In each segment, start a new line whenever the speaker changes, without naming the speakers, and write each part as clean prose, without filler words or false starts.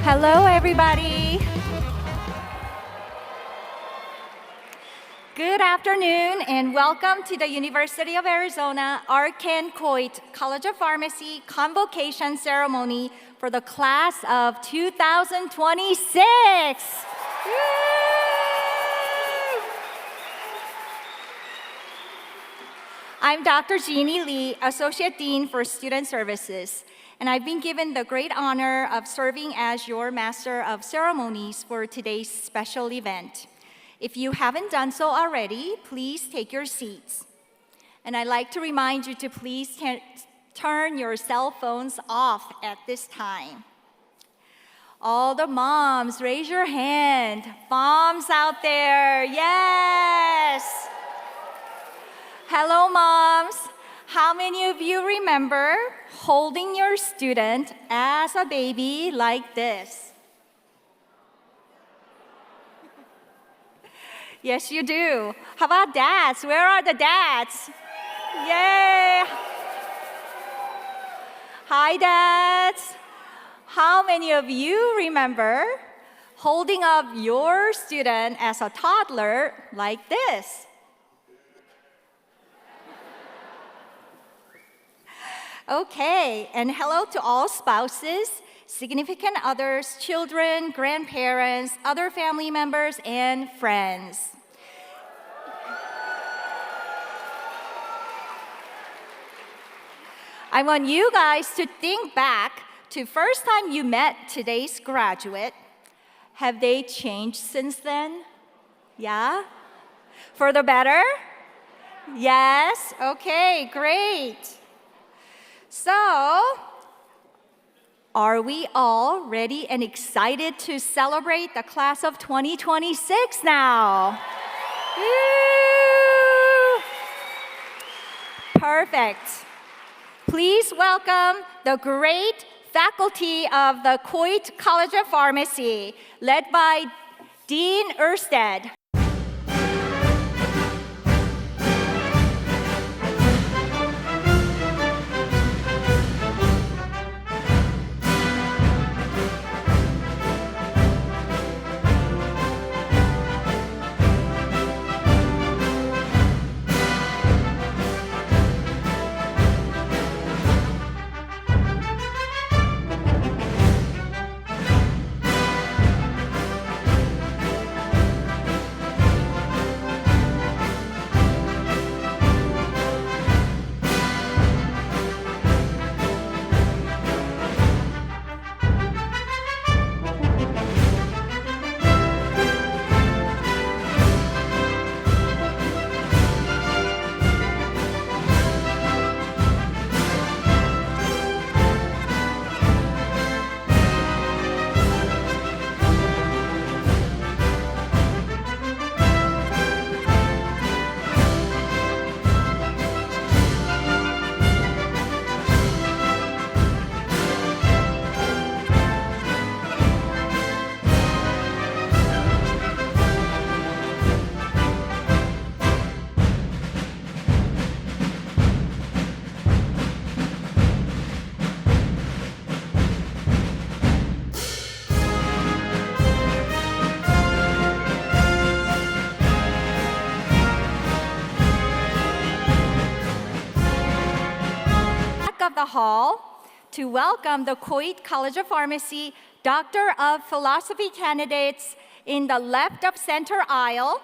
Hello, everybody. Good afternoon, and welcome to the University of Arizona Coit College of Pharmacy Convocation Ceremony for the class of 2026. Woo! I'm Dr. Jeannie Lee, Associate Dean for Student Services, and I've been given the great honor of serving as your Master of Ceremonies for today's special event. If you haven't done so already, please take your seats. And I'd like to remind you to please turn your cell phones off at this time. All the moms, raise your hand. Moms out there, yes! Hello, moms. How many of you remember holding your student as a baby like this? Yes, you do. How about dads? Where are the dads? Yay! Hi, dads. How many of you remember holding up your student as a toddler like this? Okay, and hello to all spouses, significant others, children, grandparents, other family members, and friends. I want you guys to think back to first time you met today's graduate. Have they changed since then? Yeah? For the better? Yes? Okay, great. So, are we all ready and excited to celebrate the class of 2026 now? Woo! Perfect. Please welcome the great faculty of the Coit College of Pharmacy, led by Dean Ersted. Of the hall to welcome the Coit College of Pharmacy Doctor of Philosophy candidates in the left of center aisle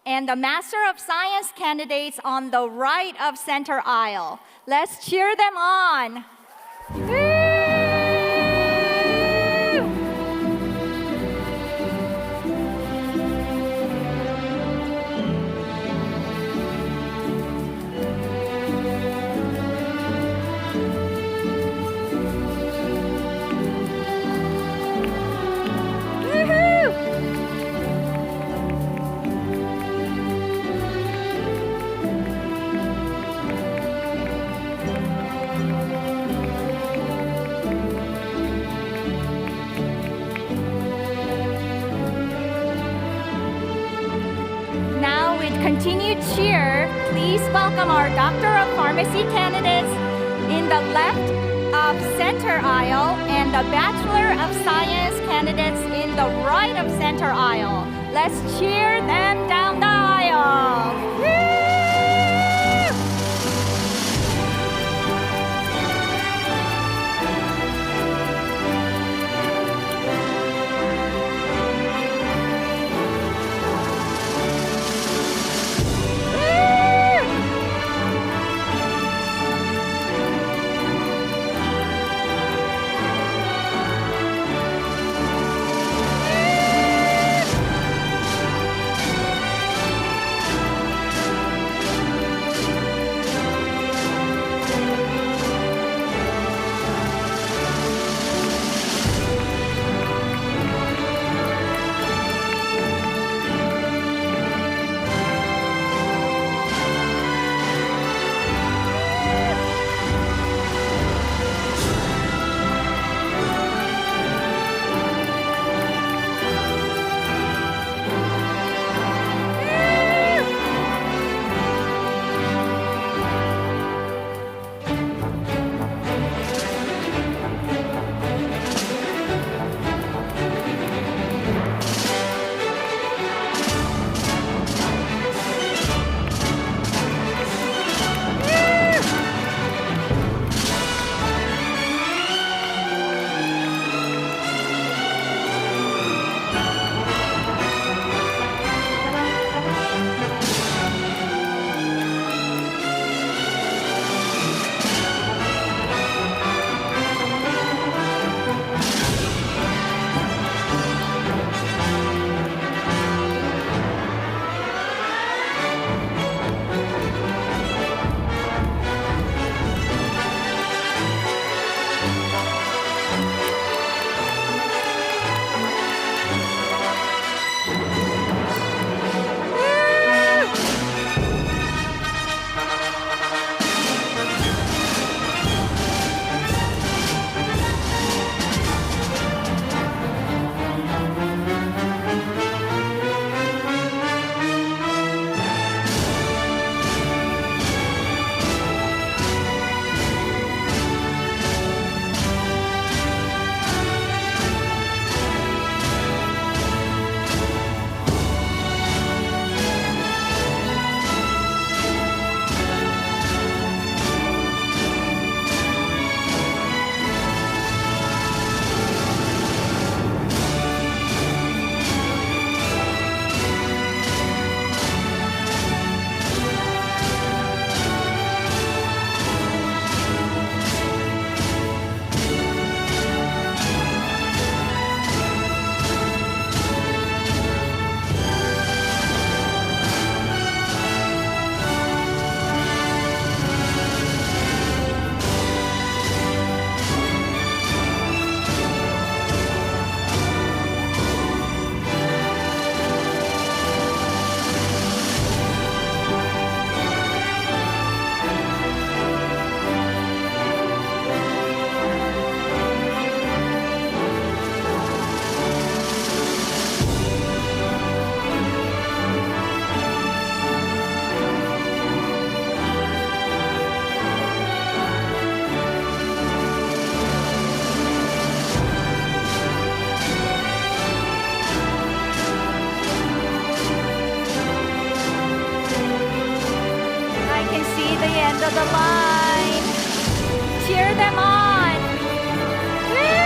and the Master of Science candidates on the right of center aisle. Let's cheer them on. Woo! Continued cheer, please welcome our Doctor of Pharmacy candidates in the left of center aisle and the Bachelor of Science candidates in the right of center aisle. Let's cheer them down the aisle. Woo! of the line. Cheer them on. Woo!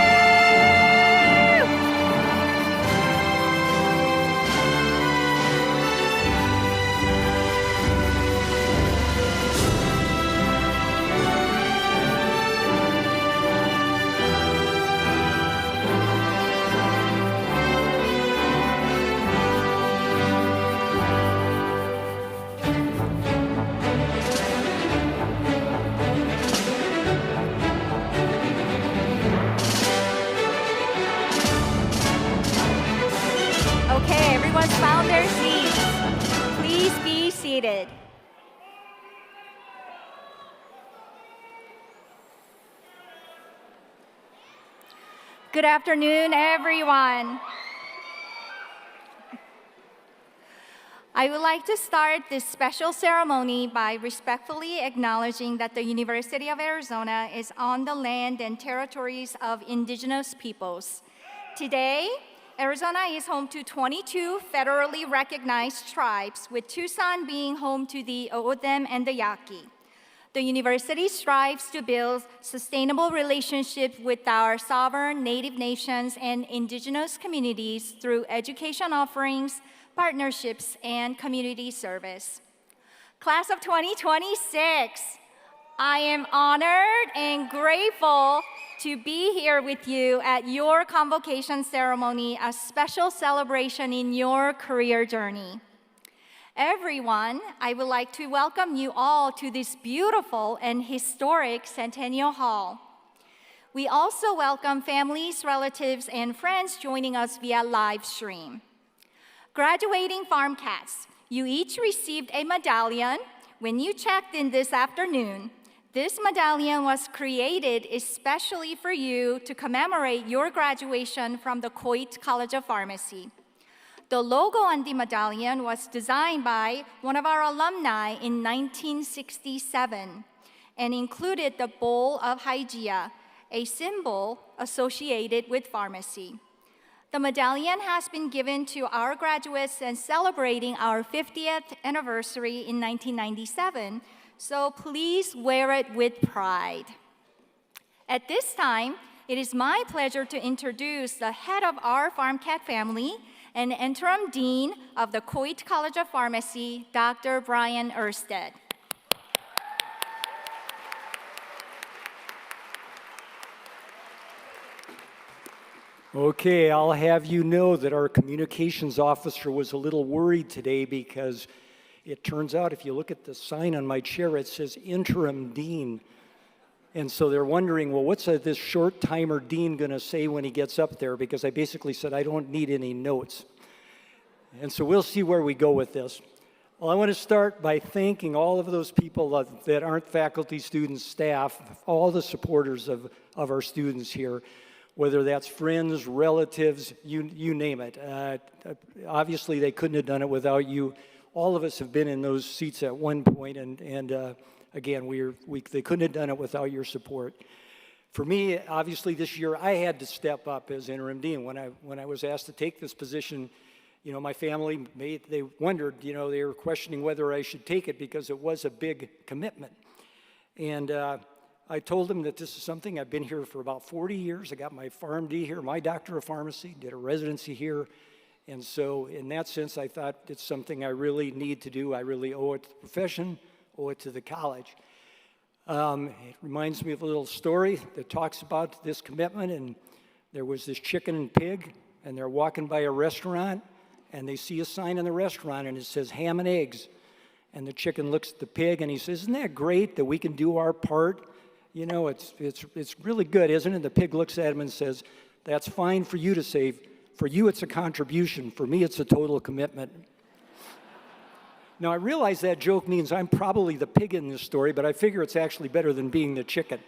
Okay, everyone's found their seats. Please be seated. Good afternoon, everyone. I would like to start this special ceremony by respectfully acknowledging that the University of Arizona is on the land and territories of indigenous peoples. Today, Arizona is home to 22 federally recognized tribes, with Tucson being home to the O'odham and the Yaqui. The university strives to build sustainable relationships with our sovereign Native Nations and Indigenous communities through education offerings, partnerships, and community service. Class of 2026, I am honored and grateful to be here with you at your convocation ceremony, a special celebration in your career journey. Everyone, I would like to welcome you all to this beautiful and historic Centennial Hall. We also welcome families, relatives, and friends joining us via live stream. Graduating farm cats, you each received a medallion when you checked in this afternoon. This medallion was created especially for you to commemorate your graduation from the Coit College of Pharmacy. The logo on the medallion was designed by one of our alumni in 1967 and included the bowl of Hygeia, a symbol associated with pharmacy. The medallion has been given to our graduates and celebrating our 50th anniversary in 1997, so please wear it with pride. At this time, it is my pleasure to introduce the head of our farm cat family and interim dean of the Coit College of Pharmacy, Dr. Brian Ersted.
Okay, I'll have you know that our communications officer was a little worried today because it turns out if you look at the sign on my chair, it says interim dean. And so they're wondering, well, what's this short-timer dean going to say when he gets up there? Because I basically said I don't need any notes. And so we'll see where we go with this. Well, I want to start by thanking all of those people that aren't faculty, students, staff, all the supporters of our students here, whether that's friends, relatives, you name it. Obviously, they couldn't have done it without you. All of us have been in those seats at one point, and again, they couldn't have done it without your support. For me, obviously, this year, I had to step up as interim dean. When I was asked to take this position, you know, my family, they wondered, you know, they were questioning whether I should take it because it was a big commitment. And I told them that this is something, I've been here for about 40 years. I got my PharmD here, my Doctor of Pharmacy, did a residency here. And so in that sense, I thought it's something I really need to do. I really owe it to the profession, owe it to the college. It reminds me of a little story that talks about this commitment. And there was this chicken and pig, and they're walking by a restaurant, and they see a sign in the restaurant, and it says ham and eggs. And the chicken looks at the pig, and he says, "Isn't that great that we can do our part? You know, it's really good, isn't it?" The pig looks at him and says, "That's fine for you to say. For you, it's a contribution. For me, it's a total commitment." Now, I realize that joke means I'm probably the pig in this story, but I figure it's actually better than being the chicken.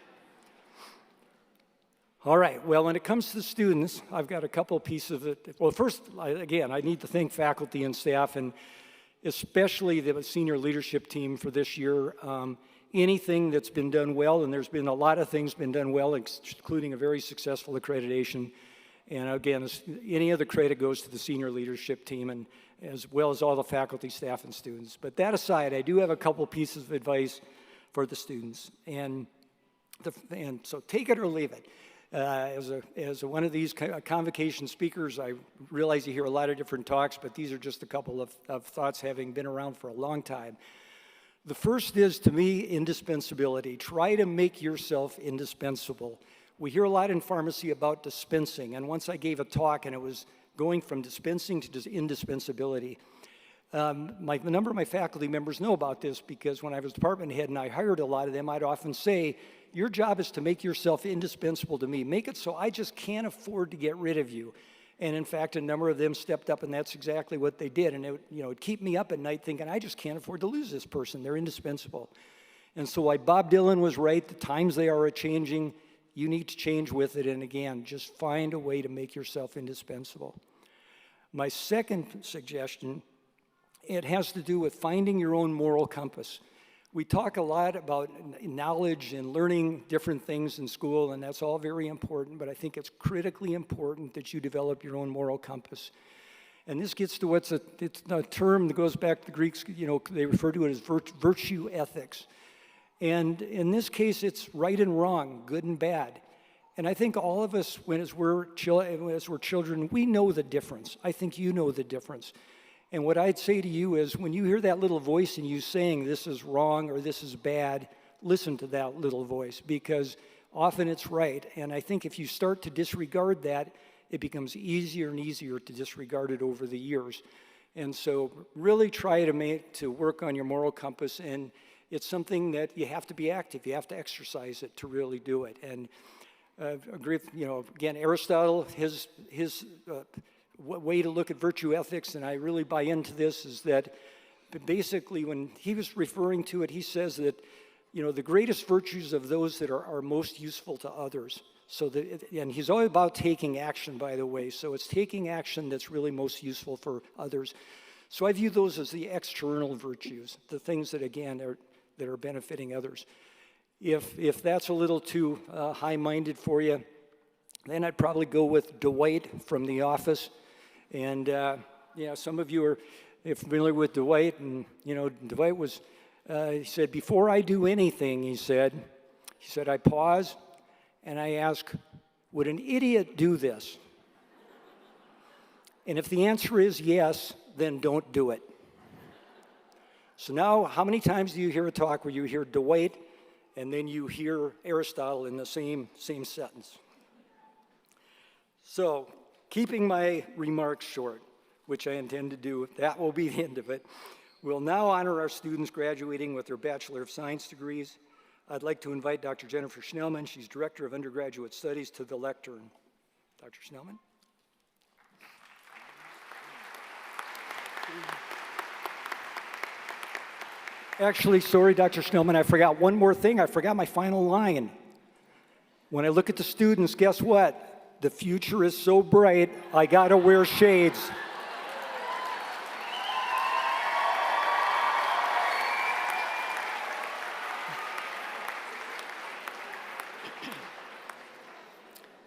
All right, well, when it comes to the students, I've got a couple pieces of it. Well, first, again, I need to thank faculty and staff, and especially the senior leadership team for this year. Anything that's been done well, and there's been a lot of things been done well, including a very successful accreditation. And again, any other credit goes to the senior leadership team, and as well as all the faculty, staff, and students. But that aside, I do have a couple pieces of advice for the students. And so take it or leave it. As one of these convocation speakers, I realize you hear a lot of different talks, but these are just a couple of thoughts having been around for a long time. The first is, to me, indispensability. Try to make yourself indispensable. We hear a lot in pharmacy about dispensing, and once I gave a talk, and it was going from dispensing to indispensability. A number of my faculty members know about this because when I was department head and I hired a lot of them, I'd often say, your job is to make yourself indispensable to me. Make it so I just can't afford to get rid of you. And in fact, a number of them stepped up, and that's exactly what they did. And it'd keep me up at night thinking, I just can't afford to lose this person. They're indispensable. And so like Bob Dylan was right, the times they are a-changing, you need to change with it. And again, just find a way to make yourself indispensable. My second suggestion It has to do with finding your own moral compass. We talk a lot about knowledge and learning different things in school, and that's all very important, but I think it's critically important that you develop your own moral compass. And this gets to it's a term that goes back to the Greeks, they refer to it as virtue ethics. And in this case, it's right and wrong, good and bad. And I think all of us, as we're children, we know the difference. I think you know the difference. And what I'd say to you is, when you hear that little voice in you saying this is wrong or this is bad, listen to that little voice, because often it's right. And I think if you start to disregard that, it becomes easier and easier to disregard it over the years. And so really try to work on your moral compass, and it's something that you have to be active. You have to exercise it to really do it. And agree, again, Aristotle, his way to look at virtue ethics, and I really buy into this, is that basically when he was referring to it, he says that, the greatest virtues of those that are most useful to others. And he's all about taking action, by the way, so it's taking action that's really most useful for others. So I view those as the external virtues, the things that, again, that are benefiting others. If that's a little too high-minded for you, then I'd probably go with Dwight from The Office. And some of you are familiar with Dwight, and Dwight was, he said, before I do anything, he said, I pause and I ask, would an idiot do this? And if the answer is yes, then don't do it. So now, how many times do you hear a talk where you hear Dwight and then you hear Aristotle in the same sentence? So, keeping my remarks short, which I intend to do, that will be the end of it. We'll now honor our students graduating with their Bachelor of Science degrees. I'd like to invite Dr. Jennifer Schnellman, she's Director of Undergraduate Studies, to the lectern. Dr. Schnellman. Actually, sorry, Dr. Schnellman, I forgot one more thing. I forgot my final line. When I look at the students, guess what? The future is so bright, I gotta wear shades.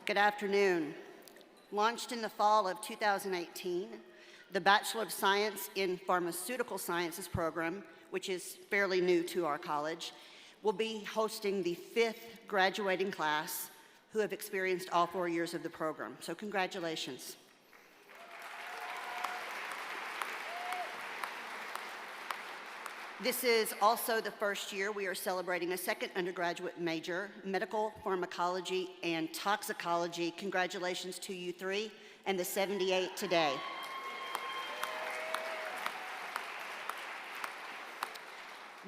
Good afternoon. Launched in the fall of 2018, the Bachelor of Science in Pharmaceutical Sciences program, which is fairly new to our college, will be hosting the 5th graduating class who have experienced all 4 years of the program. So congratulations. This is also the first year we are celebrating a second undergraduate major, medical pharmacology and toxicology. Congratulations to you 3 and the 78 today.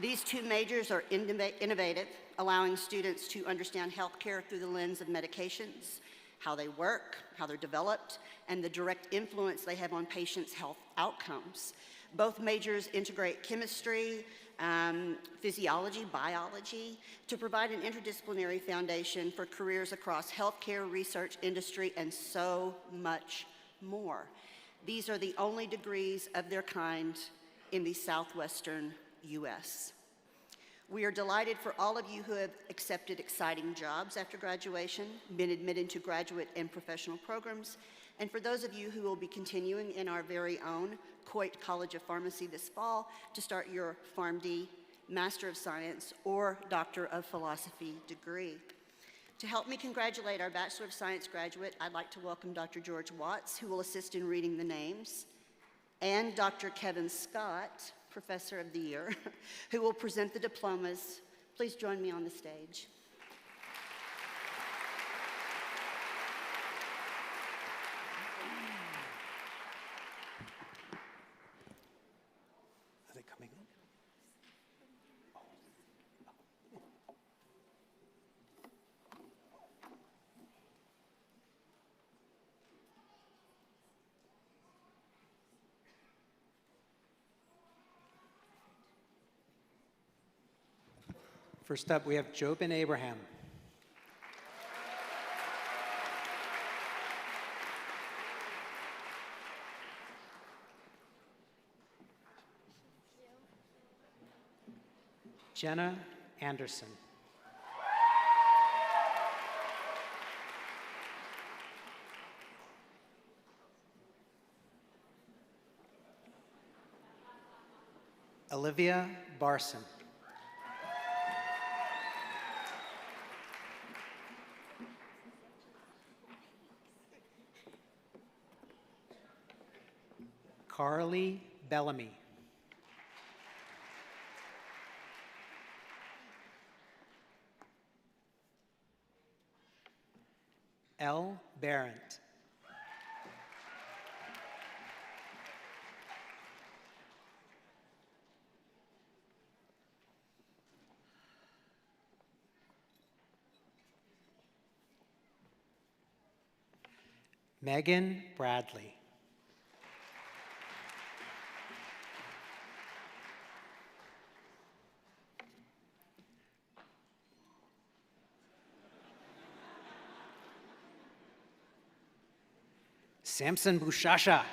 These 2 majors are innovative, allowing students to understand healthcare through the lens of medications, how they work, how they're developed, and the direct influence they have on patients' health outcomes. Both majors integrate chemistry, physiology, biology, to provide an interdisciplinary foundation for careers across healthcare, research, industry, and so much more. These are the only degrees of their kind in the southwestern U.S. We are delighted for all of you who have accepted exciting jobs after graduation, been admitted to graduate and professional programs, and for those of you who will be continuing in our very own Coit College of Pharmacy this fall to start your PharmD, Master of Science, or Doctor of Philosophy degree. To help me congratulate our Bachelor of Science graduate, I'd like to welcome Dr. George Watts, who will assist in reading the names, and Dr. Kevin Scott, Professor of the Year, who will present the diplomas. Please join me on the stage.
Are they coming in? First up, we have Jobin Abraham. Jenna Anderson. Olivia Barson. Carly Bellamy. L. Barrett. Megan Bradley. Samson Bushasha.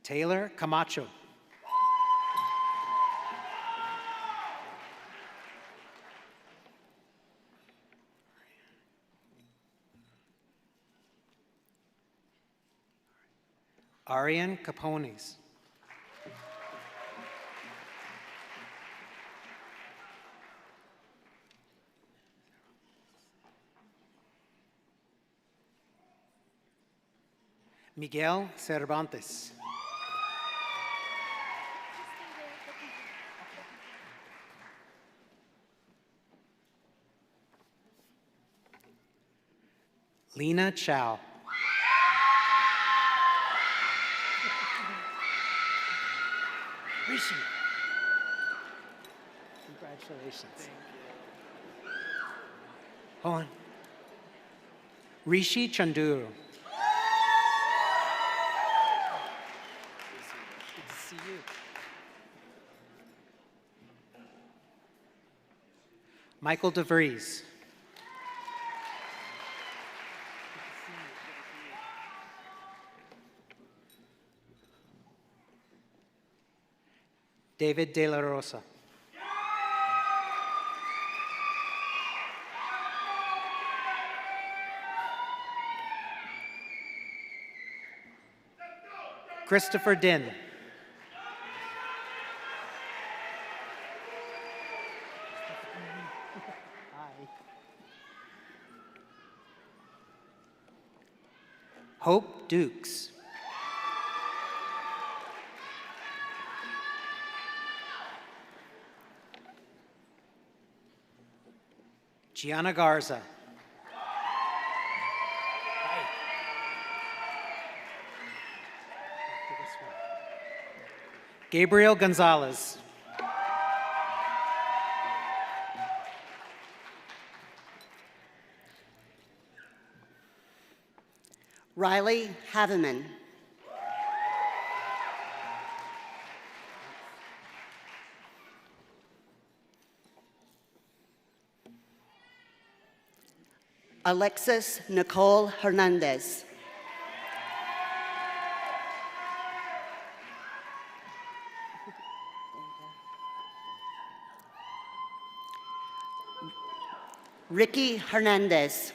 Taylor Camacho. Arian Capones. Miguel Cervantes. Lena Chow. Rishi. Congratulations. Thank you. Hold on. Rishi Chanduru. Good to see you. Michael DeVries. David De La Rosa. Christopher Din. Hi. Hope Dukes. Gianna Garza. Gabriel Gonzalez.
Riley Haveman. Alexis Nicole Hernandez. Ricky Hernandez.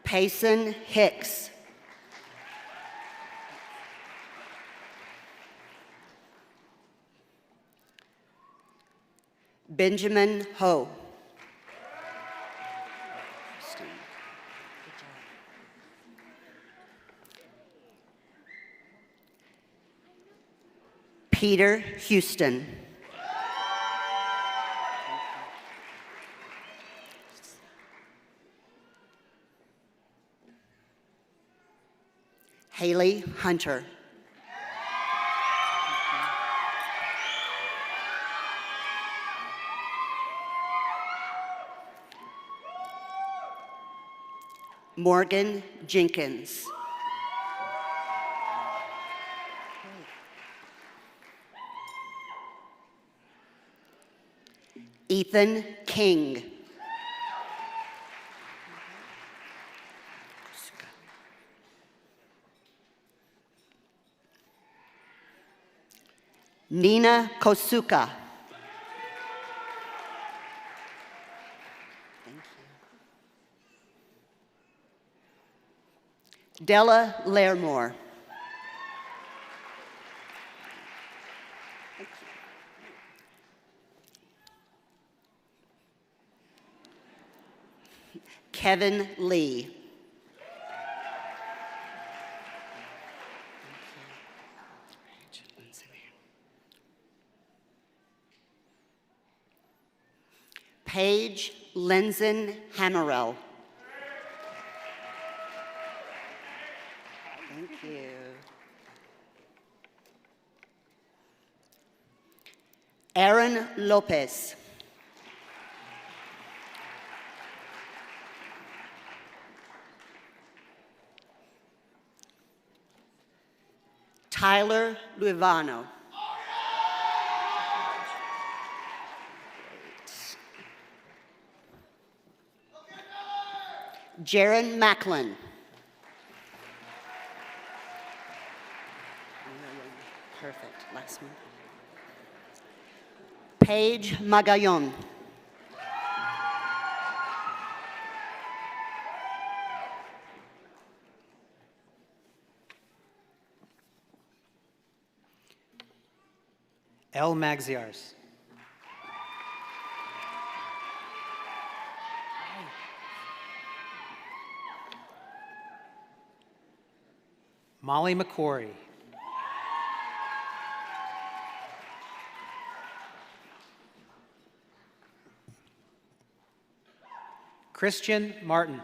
Payson Hicks. Benjamin Ho. Peter Houston. Haley Hunter. Morgan Jenkins. Ethan King. Nina Kosuka. Thank you. Della Lairmore. Thank you. Kevin Lee. Paige Lenzen Hammerell. Thank you. Aaron Lopez. Tyler Luivano. Jaron Macklin. Perfect, last one. Paige Magallon.
El Magziars. Molly McQuarrie. Christian Martin.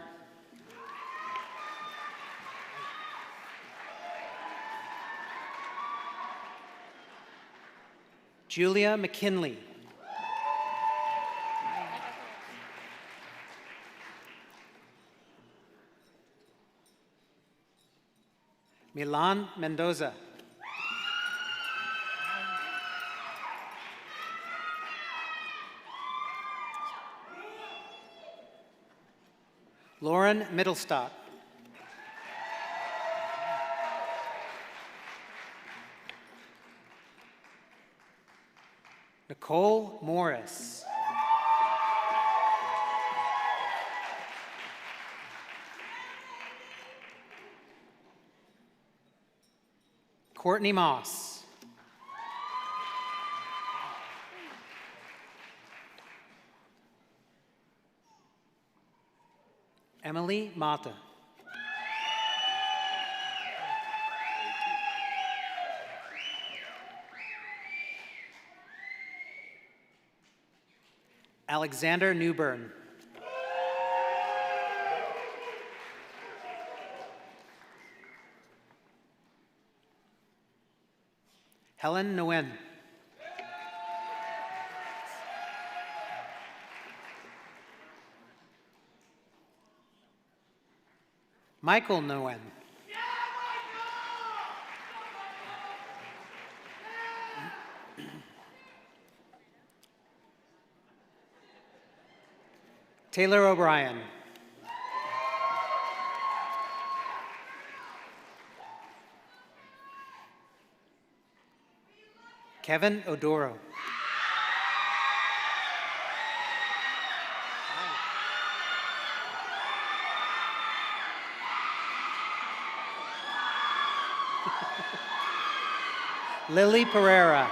Julia McKinley. Milan Mendoza. Lauren Middlestock. Nicole Morris. Courtney Moss. Emily Mata. Alexander Newburn. Helen Nguyen. Michael Nguyen. Taylor O'Brien. Kevin Odoro. Lily Pereira.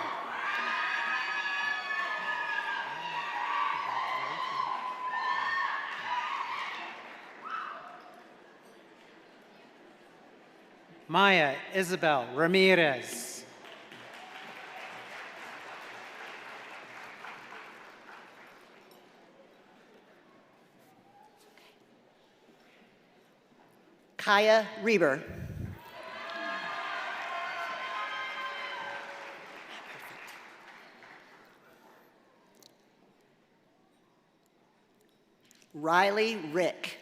Maya Isabel Ramirez.
Kaya Reber. Riley Rick.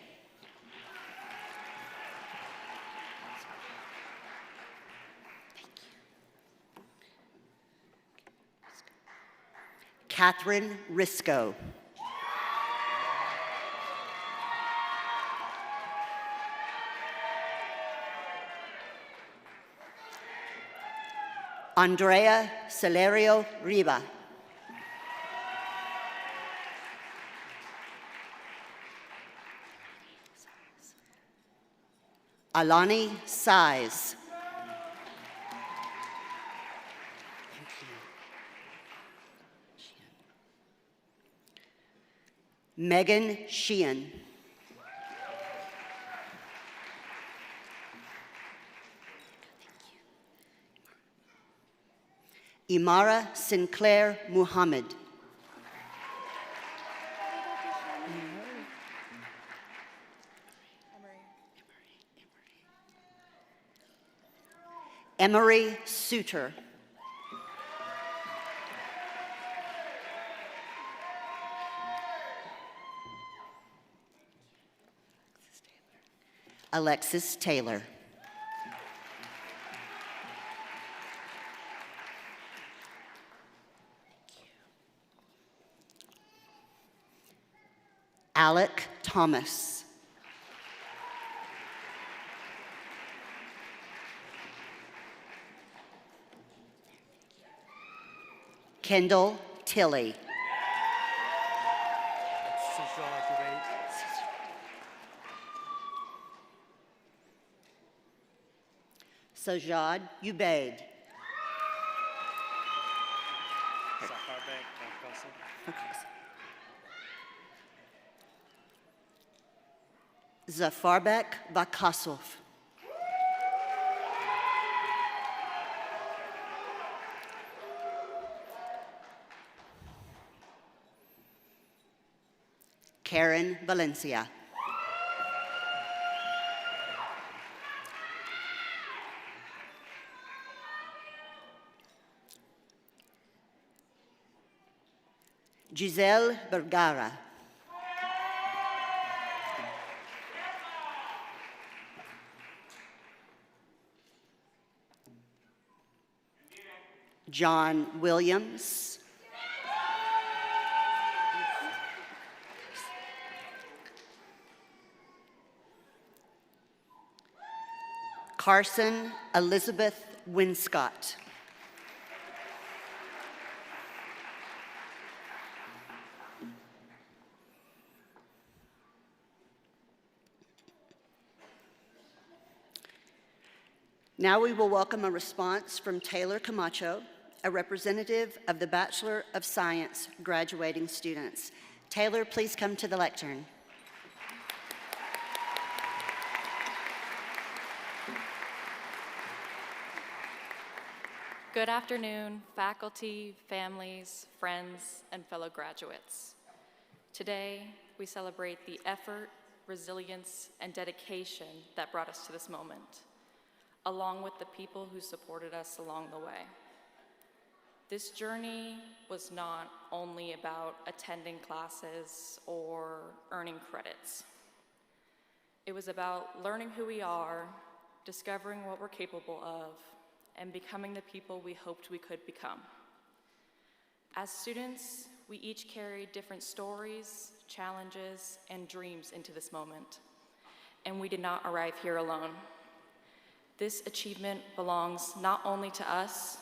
Catherine Risco. Andrea Celerio Riva. Alani Size. Megan Sheehan. Imara Sinclair Muhammad. Emery Suter. Alexis Taylor. Alec Thomas. Kendall Tilley. Sajad Ubaid. Zafarbek Vakasov. Karen Valencia. Giselle Vergara. John Williams. Carson Elizabeth Winscott. Now we will welcome a response from Taylor Camacho, a representative of the Bachelor of Science graduating students. Taylor, please come to the lectern.
Good afternoon, faculty, families, friends, and fellow graduates. Today, we celebrate the effort, resilience, and dedication that brought us to this moment, along with the people who supported us along the way. This journey was not only about attending classes or earning credits. It was about learning who we are, discovering what we're capable of, and becoming the people we hoped we could become. As students, we each carried different stories, challenges, and dreams into this moment, and we did not arrive here alone. This achievement belongs not only to us,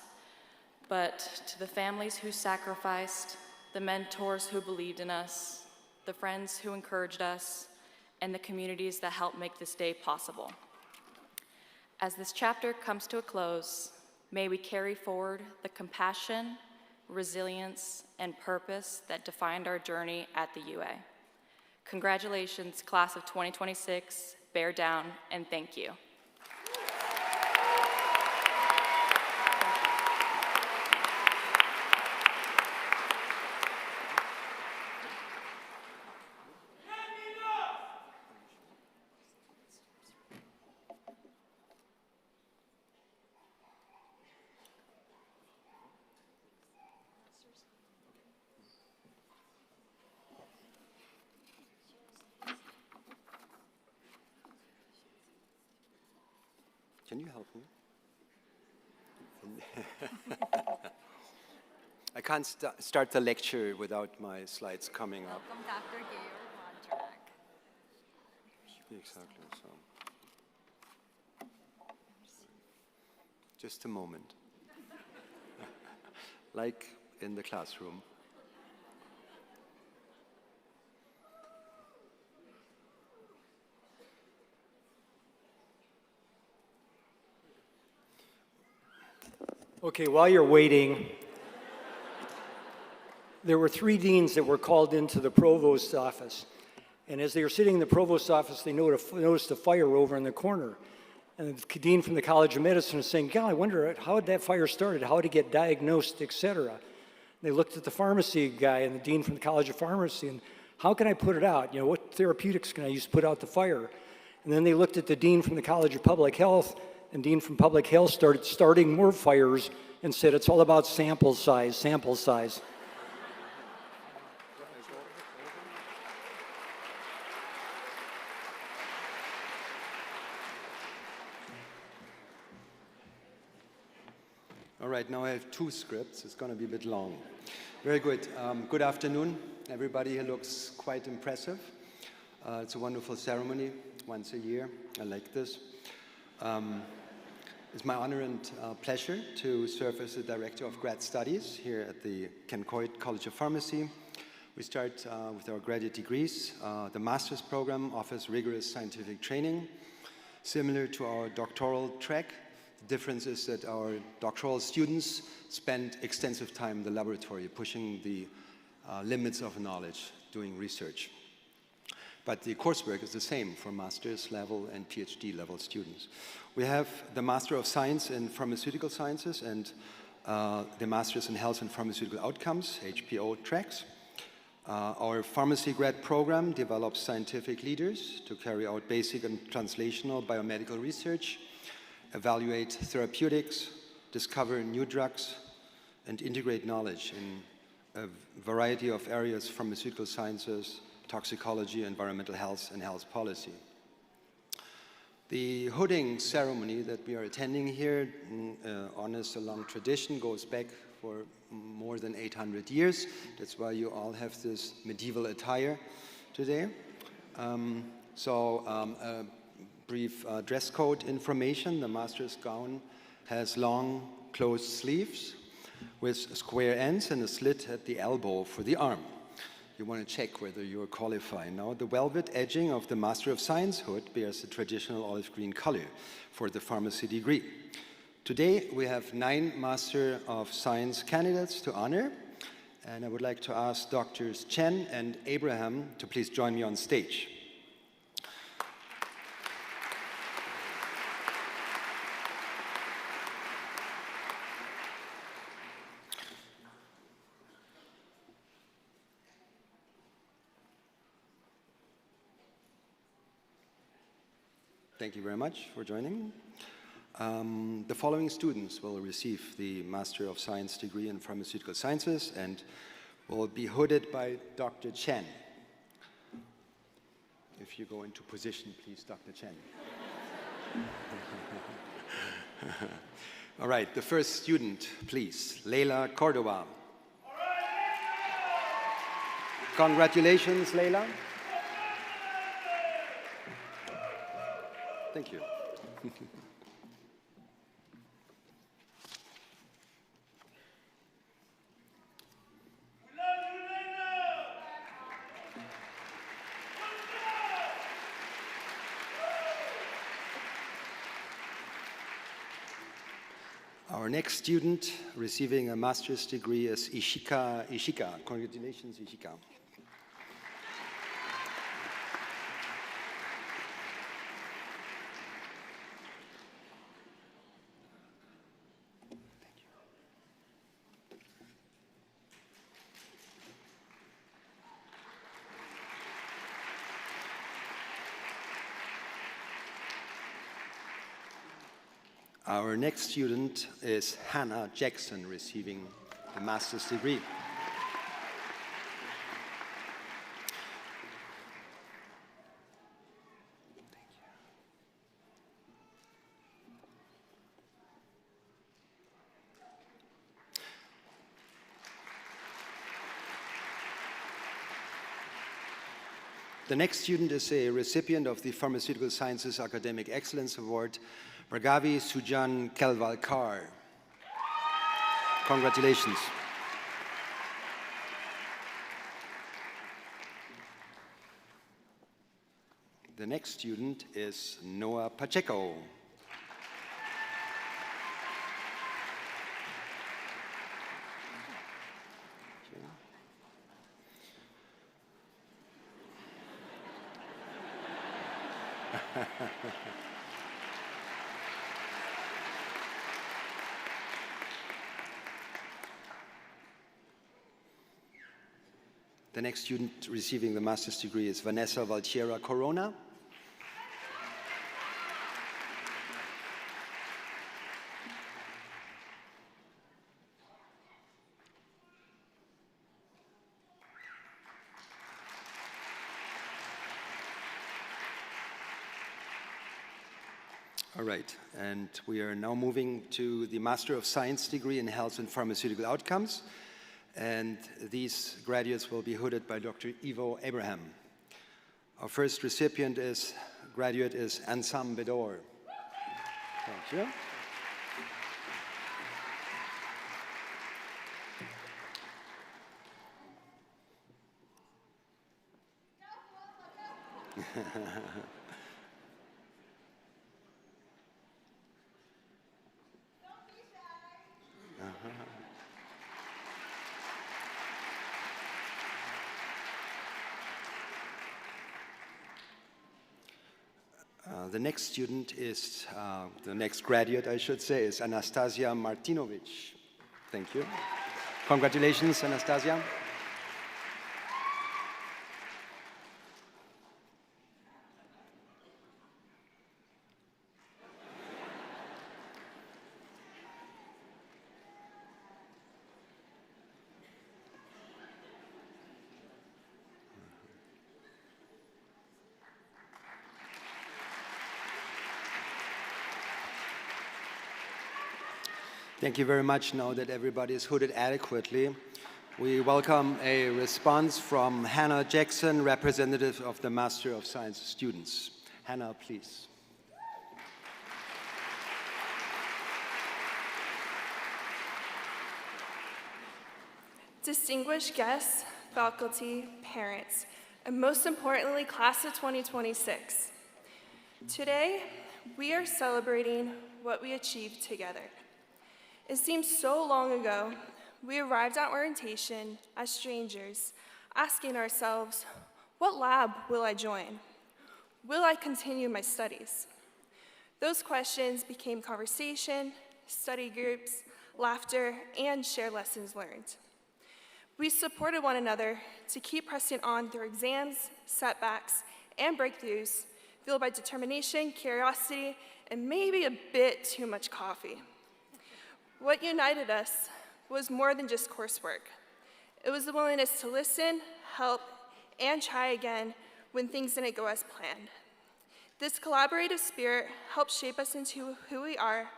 but to the families who sacrificed, the mentors who believed in us, the friends who encouraged us, and the communities that helped make this day possible. As this chapter comes to a close, may we carry forward the compassion, resilience, and purpose that defined our journey at the UA. Congratulations, class of 2026, bear down, and thank you.
Can you help me? I can't start the lecture without my slides coming up.
Welcome, Dr. Georg Vondrack.
Exactly, so. Just a moment. Like in the classroom.
Okay, while you're waiting, there were 3 deans that were called into the provost's office. And as they were sitting in the provost's office, they noticed a fire over in the corner. And the dean from the College of Medicine was saying, God, I wonder how did that fire started, how did it get diagnosed, et cetera. They looked at the pharmacy guy and the dean from the College of Pharmacy, and how can I put it out? You know, what therapeutics can I use to put out the fire? And then they looked at the dean from the College of Public Health, and dean from Public Health started starting more fires and said, it's all about sample size, sample size.
All right, now I have 2 scripts. It's going to be a bit long. Very good. Good afternoon. Everybody here looks quite impressive. It's a wonderful ceremony, once a year. I like this. It's my honor and pleasure to serve as the Director of Grad Studies here at the Coit College of Pharmacy. We start with our graduate degrees. The master's program offers rigorous scientific training, similar to our doctoral track. The difference is that our doctoral students spend extensive time in the laboratory, pushing the limits of knowledge, doing research. But the coursework is the same for master's level and PhD level students. We have the Master of Science in Pharmaceutical Sciences and the Masters in Health and Pharmaceutical Outcomes, HPO tracks. Our pharmacy grad program develops scientific leaders to carry out basic and translational biomedical research, evaluate therapeutics, discover new drugs, and integrate knowledge in a variety of areas: pharmaceutical sciences, toxicology, environmental health, and health policy. The hooding ceremony that we are attending here honors a long tradition, goes back for more than 800 years. That's why you all have this medieval attire today. A brief dress code information. The master's gown has long, closed sleeves with square ends and a slit at the elbow for the arm. You want to check whether you're qualified. Now, the velvet edging of the Master of Science hood bears the traditional olive green color for the pharmacy degree. Today, we have 9 Master of Science candidates to honor, and I would like to ask Drs. Chen and Abraham to please join me on stage. Thank you very much for joining. The following students will receive the Master of Science degree in Pharmaceutical Sciences and will be hooded by Dr. Chen. If you go into position, please, Dr. Chen. All right, the first student, please, Leila Cordova. Congratulations, Leila. Thank you. Our next student receiving a master's degree is Ishika. Congratulations, Ishika. Our next student is Hannah Jackson, receiving the master's degree. The next student is a recipient of the Pharmaceutical Sciences Academic Excellence Award, Bhargavi Sujan Kelvalkar. Congratulations. The next student is Noah Pacheco. The next student receiving the master's degree is Vanessa Valtiera Corona. All right, and we are now moving to the Master of Science degree in Health and Pharmaceutical Outcomes. And these graduates will be hooded by Dr. Ivo Abraham. Our first graduate is Ansam Bedor. Thank you. The next student is, the next graduate, I should say, is Anastasia Martinovic. Thank you. Congratulations, Anastasia. Thank you very much. Now that everybody is hooded adequately, we welcome a response from Hannah Jackson, representative of the Master of Science students. Hannah, please.
Distinguished guests, faculty, parents, and most importantly, class of 2026. Today, we are celebrating what we achieved together. It seems so long ago, we arrived at orientation as strangers, asking ourselves, what lab will I join? Will I continue my studies? Those questions became conversation, study groups, laughter, and shared lessons learned. We supported one another to keep pressing on through exams, setbacks, and breakthroughs, fueled by determination, curiosity, and maybe a bit too much coffee. What united us was more than just coursework. It was the willingness to listen, help, and try again when things didn't go as planned. This collaborative spirit helped shape us into who we are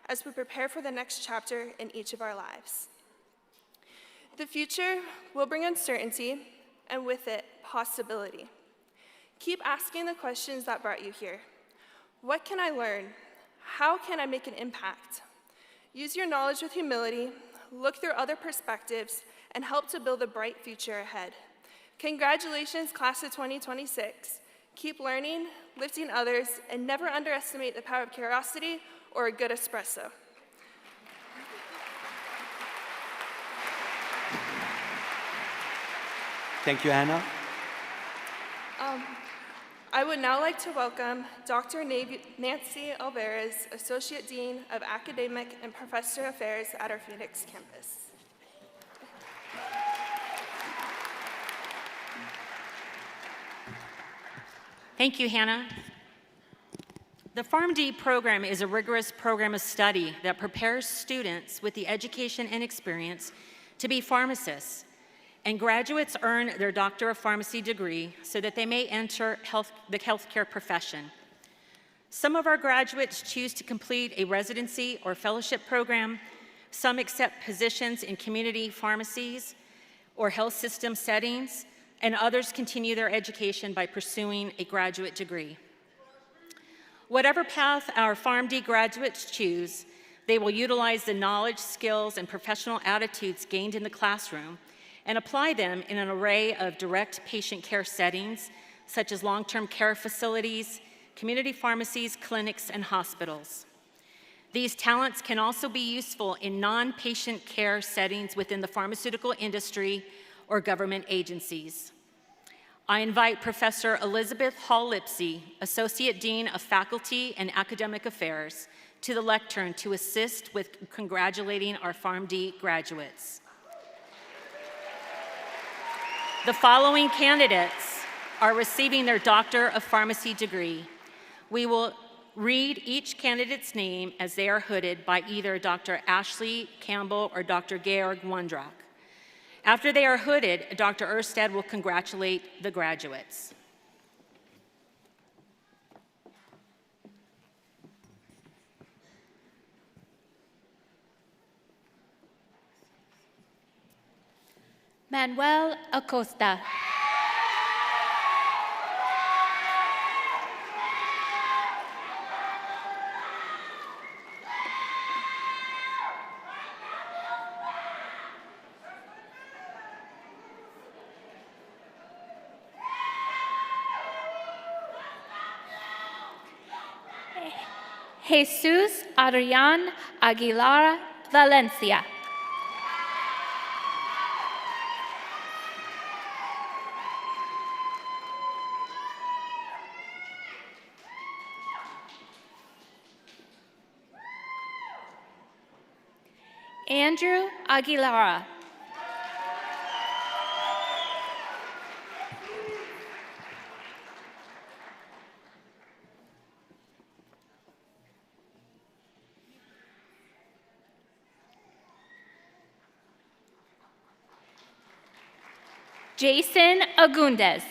as we prepare for the next chapter in each of our lives. The future will bring uncertainty, and with it, possibility. Keep asking the questions that brought you here. What can I learn? How can I make an impact? Use your knowledge with humility, look through other perspectives, and help to build a bright future ahead. Congratulations, class of 2026. Keep learning, lifting others, and never underestimate the power of curiosity or a good espresso.
Thank you, Hannah.
I would now like to welcome Dr. Nancy Alvarez, Associate Dean of Academic and Professor Affairs at our Phoenix campus.
Thank you, Hannah. The PharmD program is a rigorous program of study that prepares students with the education and experience to be pharmacists. And graduates earn their Doctor of Pharmacy degree so that they may enter the healthcare profession. Some of our graduates choose to complete a residency or fellowship program. Some accept positions in community pharmacies or health system settings. and others continue their education by pursuing a graduate degree. Whatever path our PharmD graduates choose, they will utilize the knowledge, skills, and professional attitudes gained in the classroom and apply them in an array of direct patient care settings, such as long-term care facilities, community pharmacies, clinics, and hospitals. These talents can also be useful in non-patient care settings within the pharmaceutical industry or government agencies. I invite Professor Elizabeth Hall-Lipsey, Associate Dean of Faculty and Academic Affairs, to the lectern to assist with congratulating our PharmD graduates. The following candidates are receiving their Doctor of Pharmacy degree. We will read each candidate's name as they are hooded by either Dr. Ashley Campbell or Dr. Georg Wondrak. After they are hooded, Dr. Erstad will congratulate the graduates.
Manuel Acosta. Jesus Adrian Aguilar Valencia. Andrew Aguilara. Jason Agundez.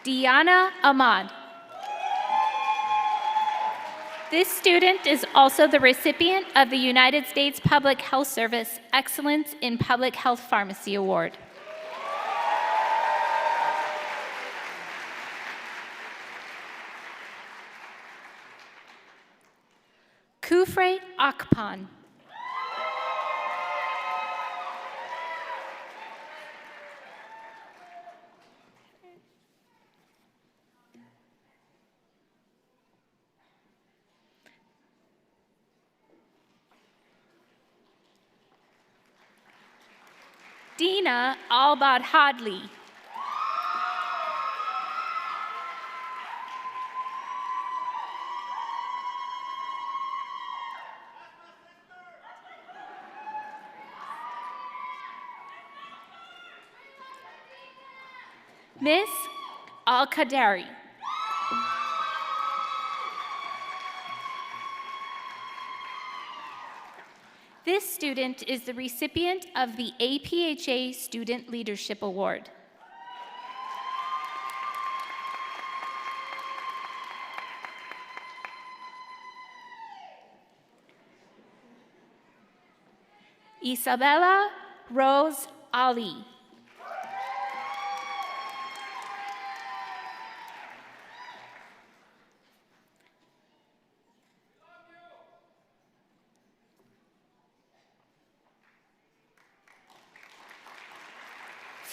Diana Ahmad. This student is also the recipient of the United States Public Health Service Excellence in Public Health Pharmacy Award. Kufre Akpan. Dina Albad Hadley. Miss Al-Qadari. This student is the recipient of the APHA Student Leadership Award. Isabella Rose Ali.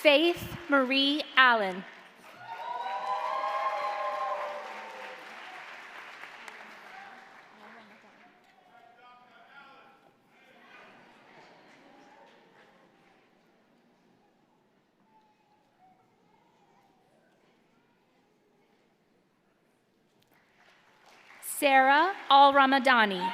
Faith Marie Allen. Sarah Al-Ramadani.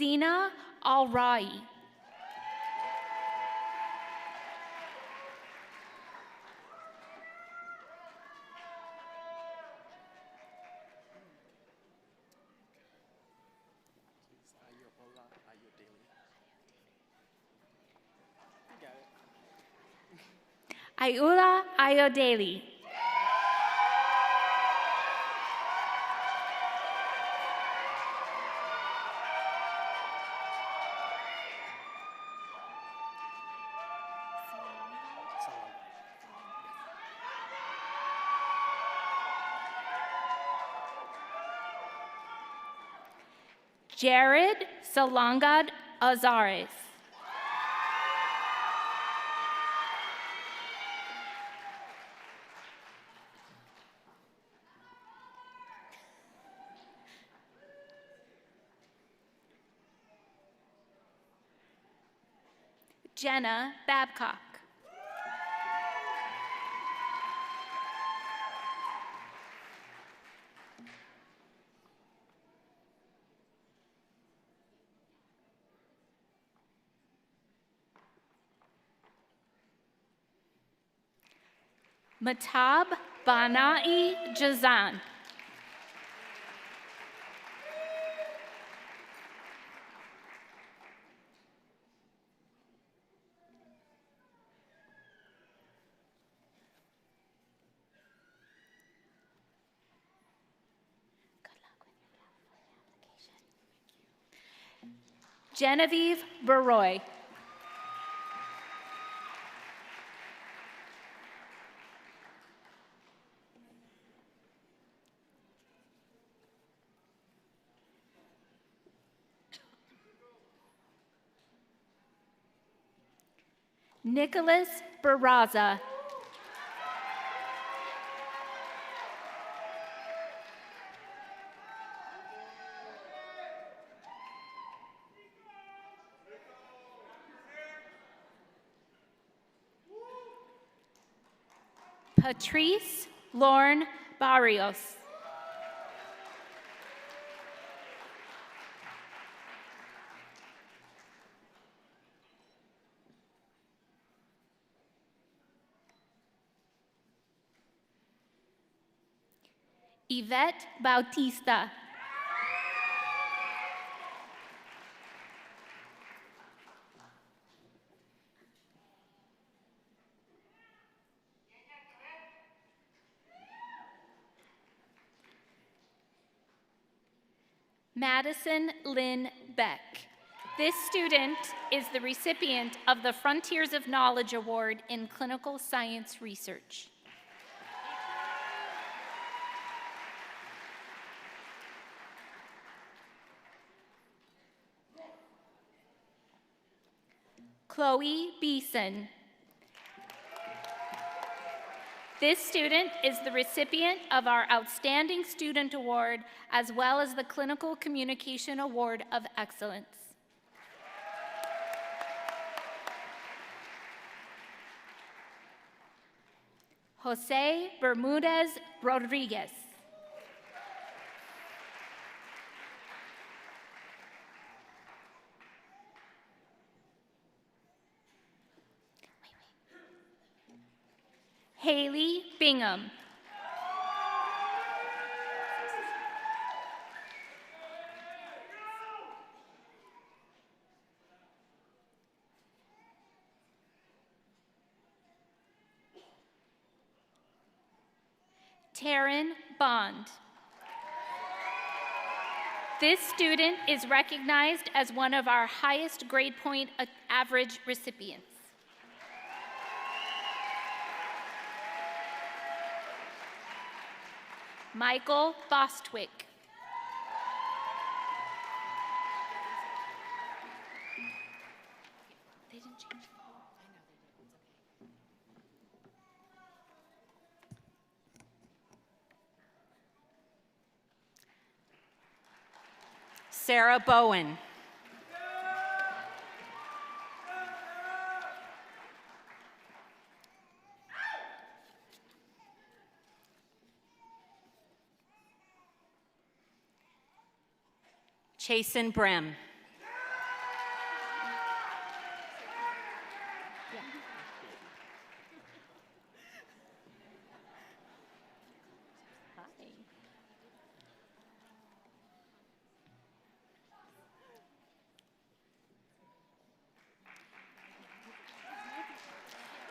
Zina Al-Rai. Ayula Ayodele. Jared Salongad Azares. Jenna Babcock. Matab Banai Jazan. Genevieve Baroy. Nicholas Barraza. Patrice Lorne Barrios. Yvette Bautista. Madison Lynn Beck. This student is the recipient of the Frontiers of Knowledge Award in Clinical Science Research. Chloe Beeson. This student is the recipient of our Outstanding Student Award as well as the Clinical Communication Award of Excellence. Jose Bermudez Rodriguez. Haley Bingham. Taryn Bond. This student is recognized as one of our highest grade point average recipients. Michael Bostwick.
Sarah Bowen. Chasen Brem.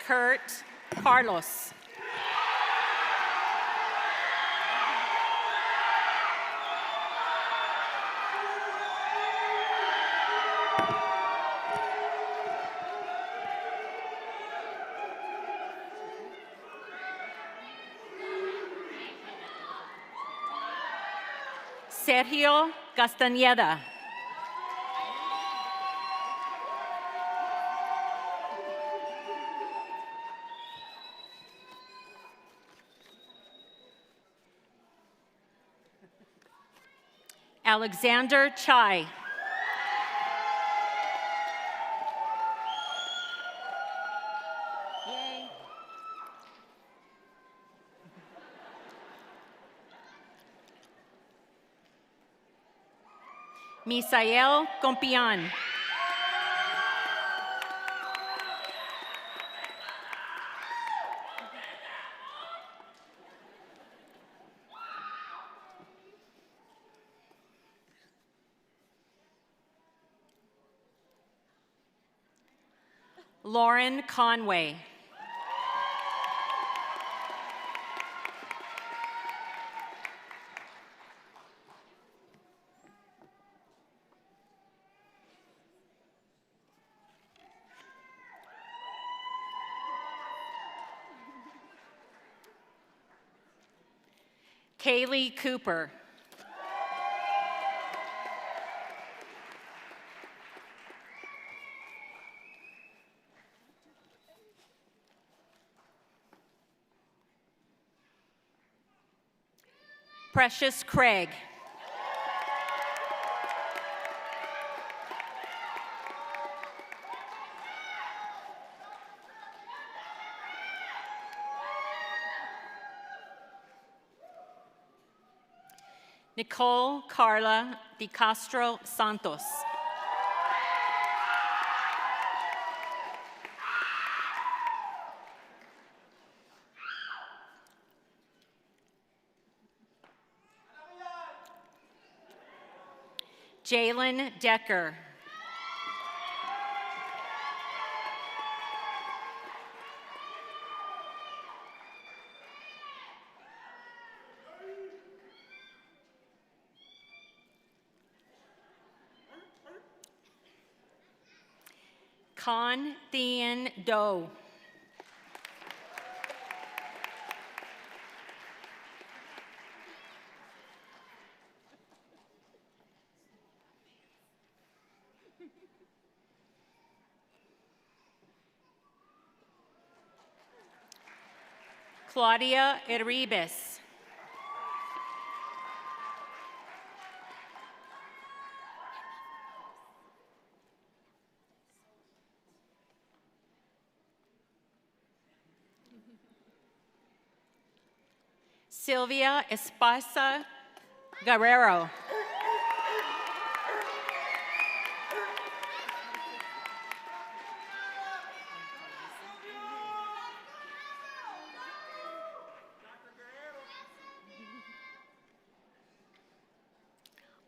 Kurt Carlos. Sergio Castañeda. Alexander Chai. Misael Compian. Lauren Conway. Kaylee Cooper. Precious Craig. Nicole Carla Di Castro Santos. Jalen Decker. Con Thien Do. Claudia Eribes. Sylvia Espasa Guerrero.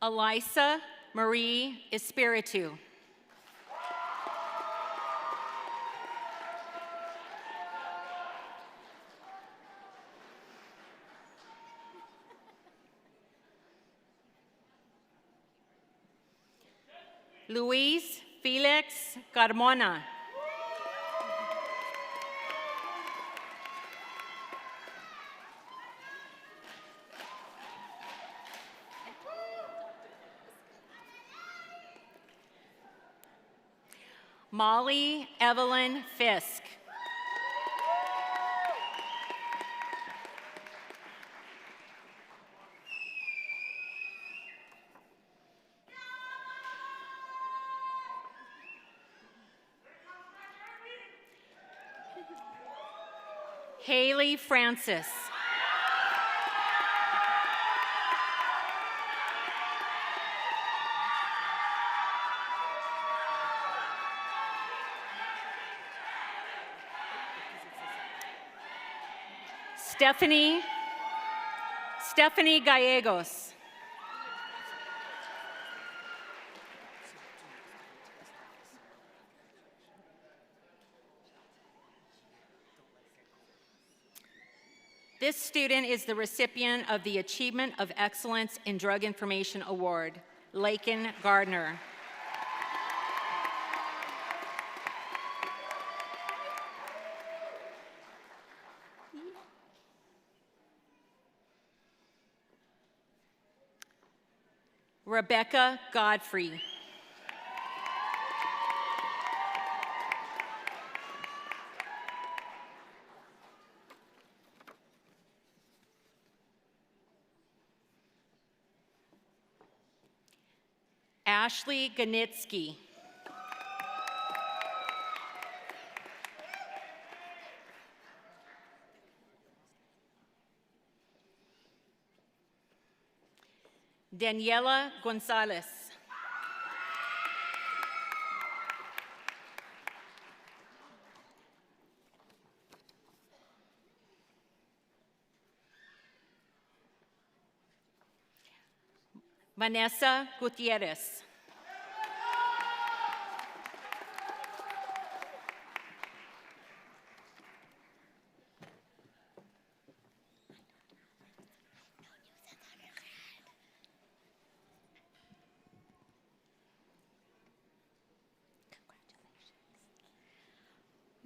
Elisa Marie Espiritu. Luis Felix Carmona. Molly Evelyn Fisk. Haley Francis. Stephanie Gallegos. This student is the recipient of the Achievement of Excellence in Drug Information Award, Lakin Gardner. Rebecca Godfrey. Ashley Ganitsky. Daniela Gonzalez. Vanessa Gutierrez.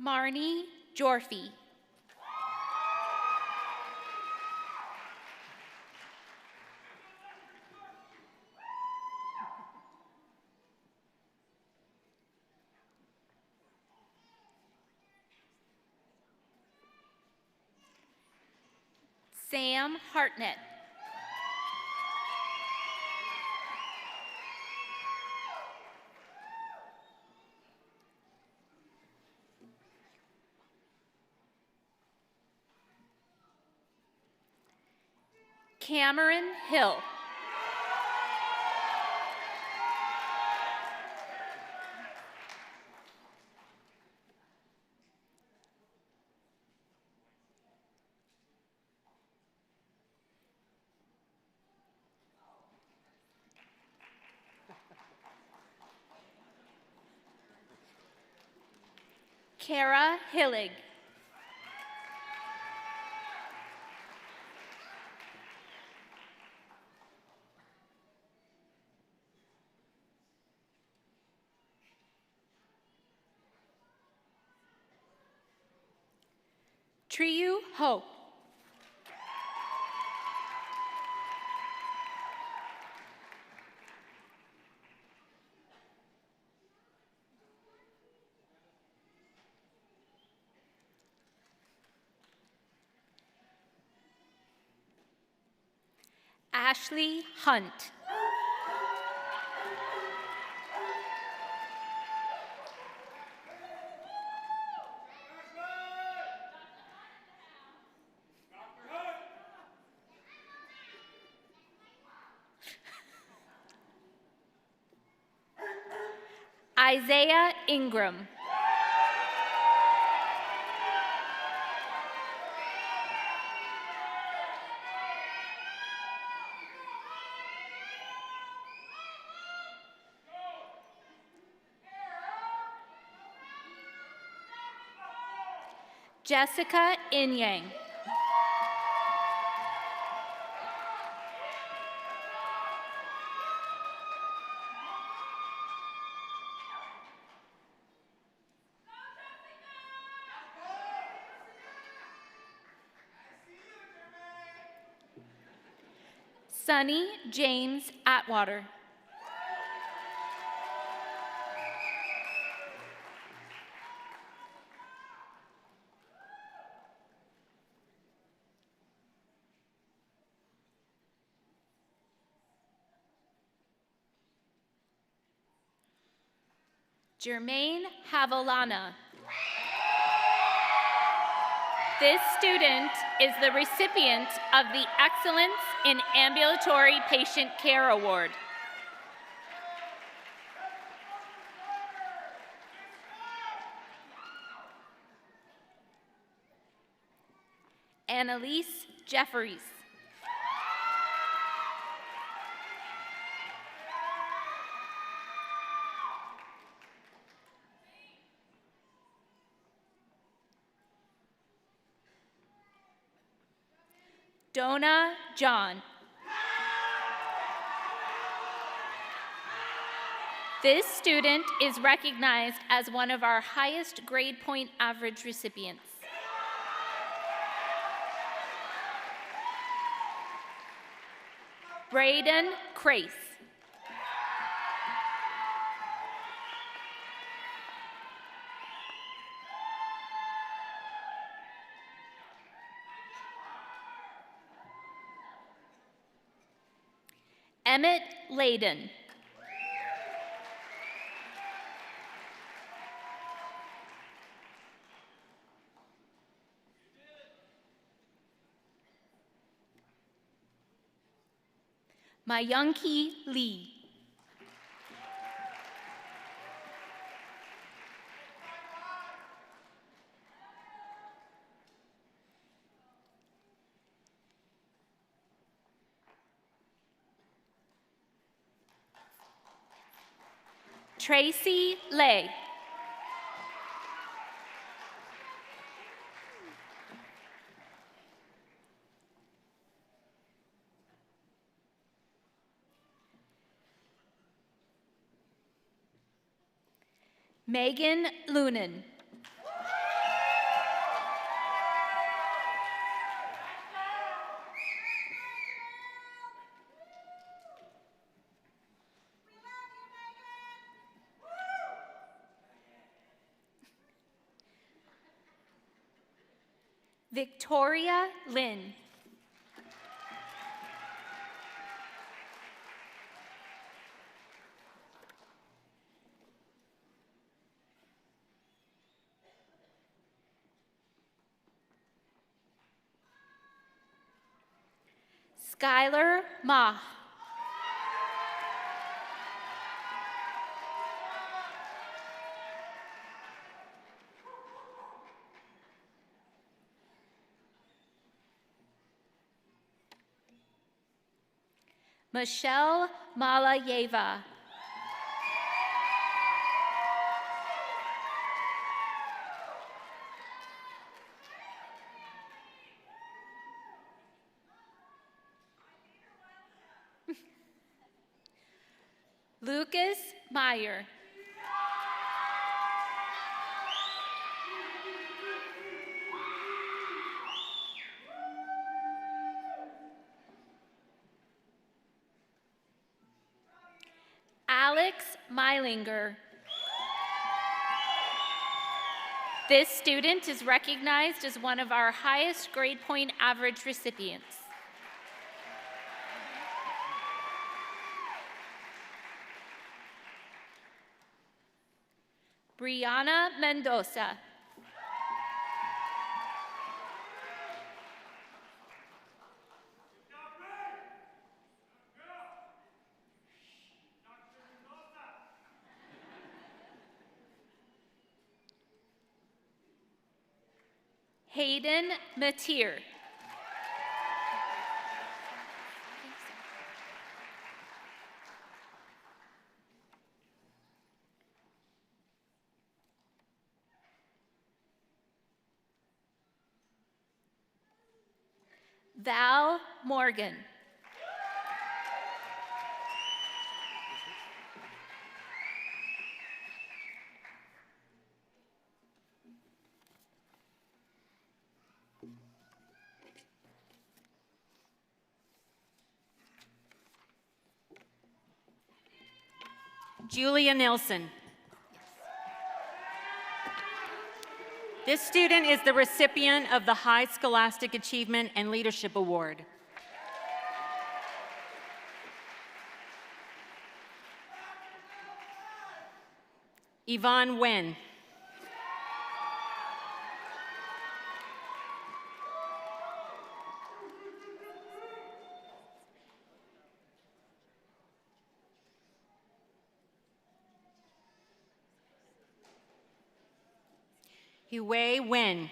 Marnie Jorfi. Sam Hartnett. Cameron Hill. Kara Hillig. Triu Ho. Ashley Hunt. Isaiah Ingram. Jessica Inyang. Sunny James Atwater. Jermaine Havolana. This student is the recipient of the Excellence in Ambulatory Patient Care Award. Annalise Jeffries. Dona John. This student is recognized as one of our highest grade point average recipients. Braden Crace. Emmett Layden. Mayunki Lee. Tracy Lay. Megan Lunan. Victoria Lynn. Skylar Ma. Michelle Malayeva. Lucas Meyer. Alex Meilinger. This student is recognized as one of our highest grade point average recipients. Brianna Mendoza. Hayden Mateer. Val Morgan.
Julia Nelson. This student is the recipient of the High Scholastic Achievement and Leadership Award. Yvonne Wen. Hue Wen.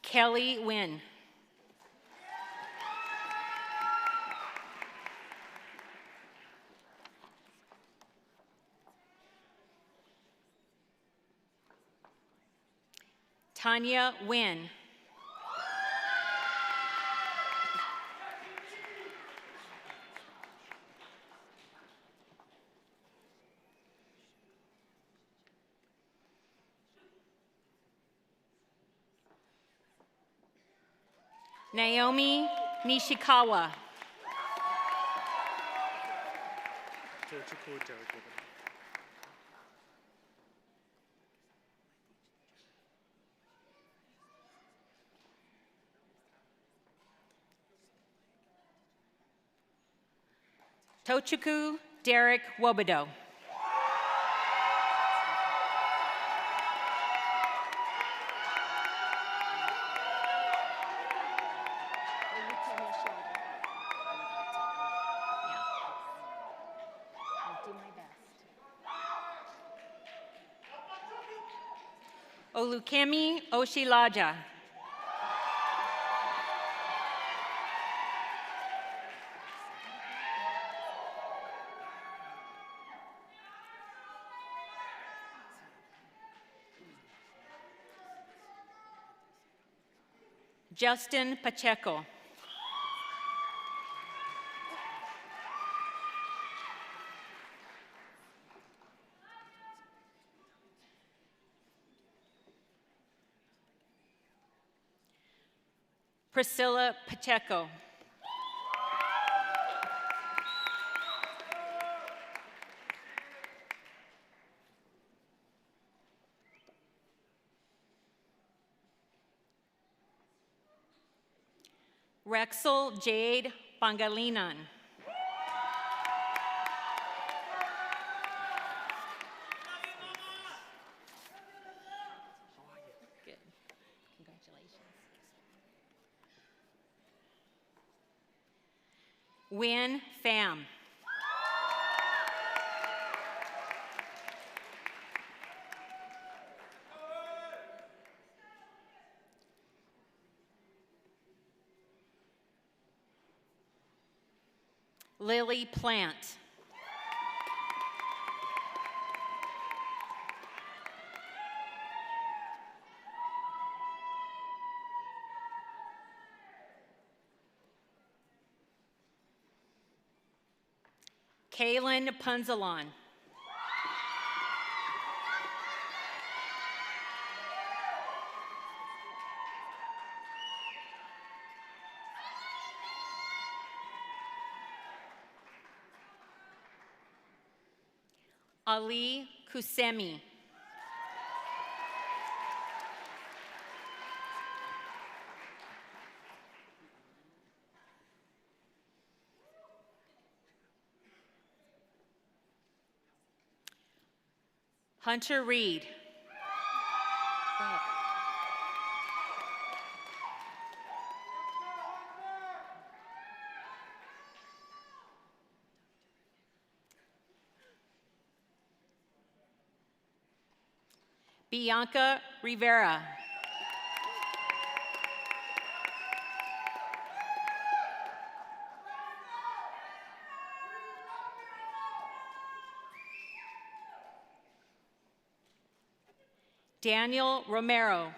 Kelly Wynn. Tanya Nguyen. Naomi Nishikawa. Tochukwu Derek Wobodo. Olukemi Oshilaja. Justin Pacheco. Priscilla Pacheco. Rexel Jade Pangalinan. Good. Congratulations. Win Pham. Lily Plant. Kaylin Punzalan. Ali Kusemi. Hunter Reed. Bianca Rivera. Daniel Romero.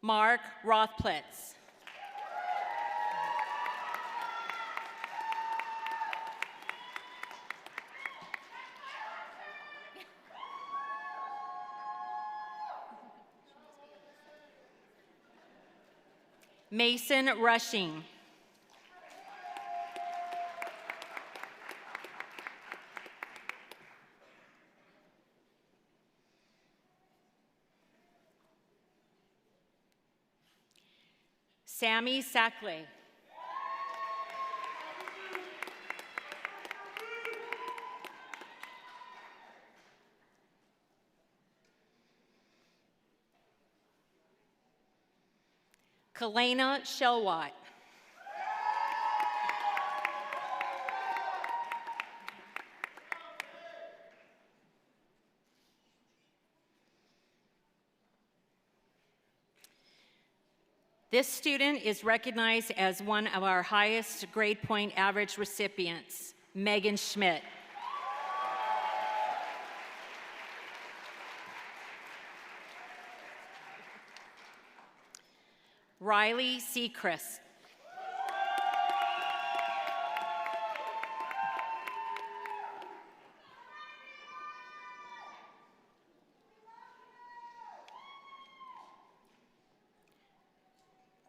Mark Rothplitz. Mason Rushing. Sammy Sackley. Kalena Shelwatt. This student is recognized as one of our highest grade point average recipients, Megan Schmidt. Riley Seacrest.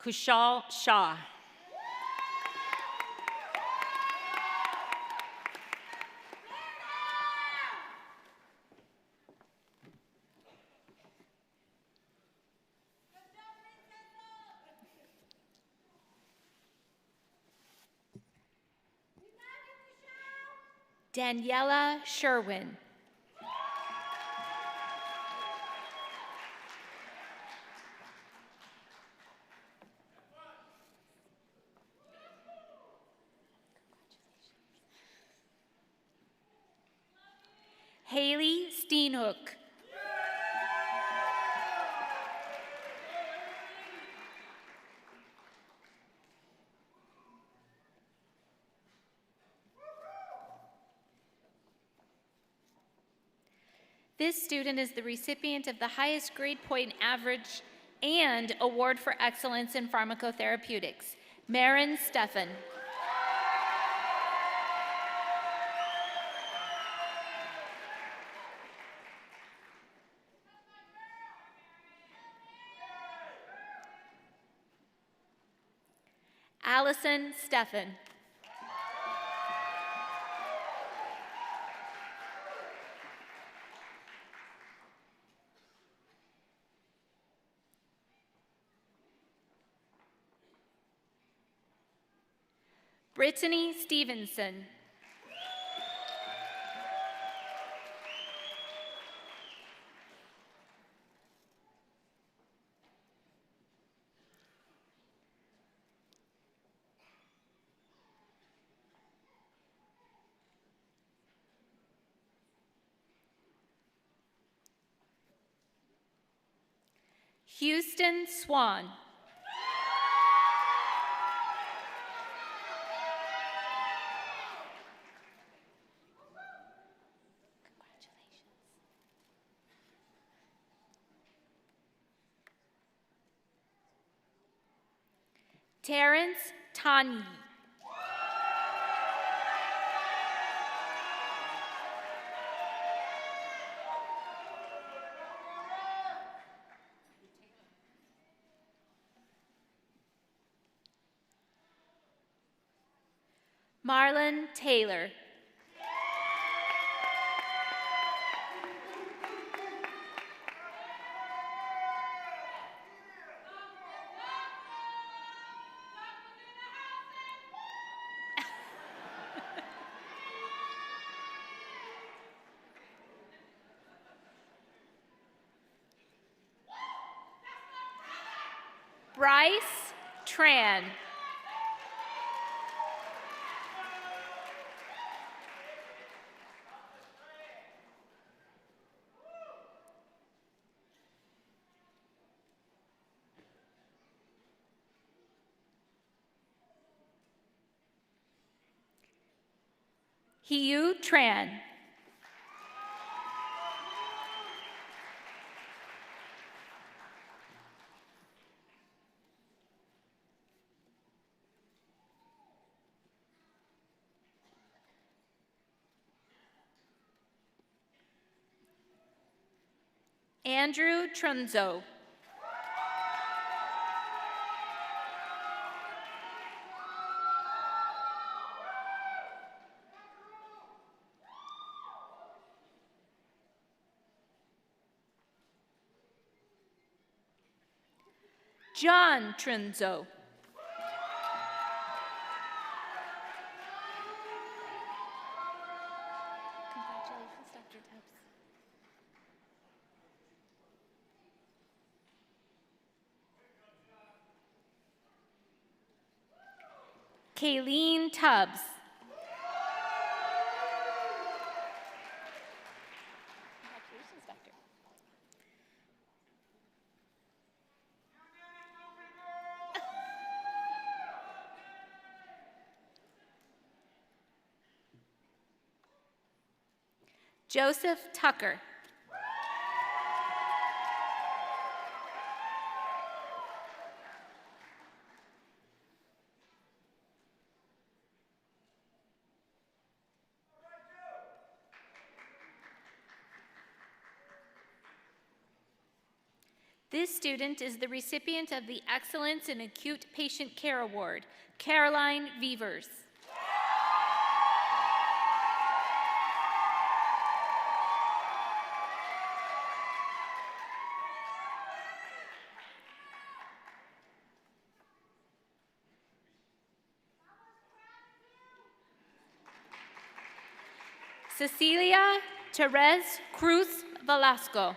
Kushal Shah.
Daniela Sherwin. Haley Steenhook. This student is the recipient of the highest grade point average and Award for Excellence in Pharmacotherapeutics, Marin Steffen. Allison Steffen. Brittany Stevenson. Houston Swan. Terrence Tanyi. Marlon Taylor. Bryce Tran. Hiu Tran. Andrew Trunzo. John Trunzo. Congratulations, Dr. Tubbs. Kayleen Tubbs. Congratulations, Doctor. Joseph Tucker. This student is the recipient of the Excellence in Acute Patient Care Award, Caroline Vevers. Cecilia Therese Cruz Velasco.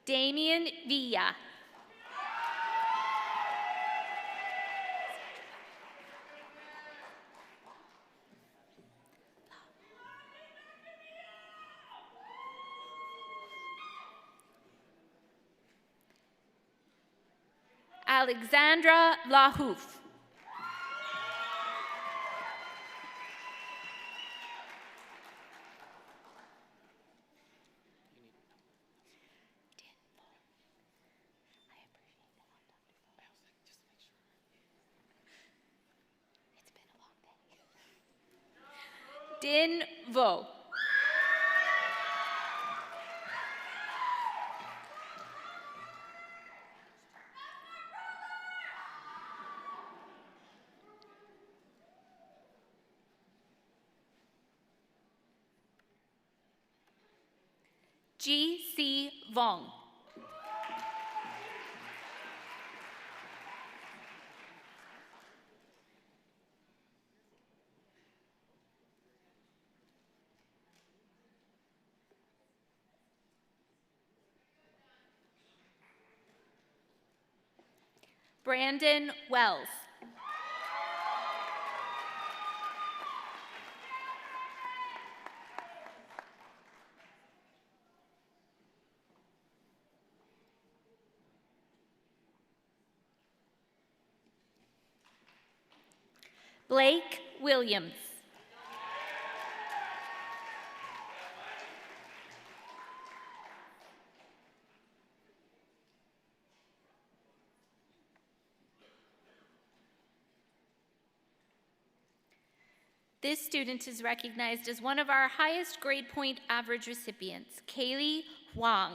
Damian Villa. Alexandra Lahouf. Din Vo. G.C. Vong. Brandon Wells. Blake Williams. This student is recognized as one of our highest grade point average recipients, Kaylee Huang.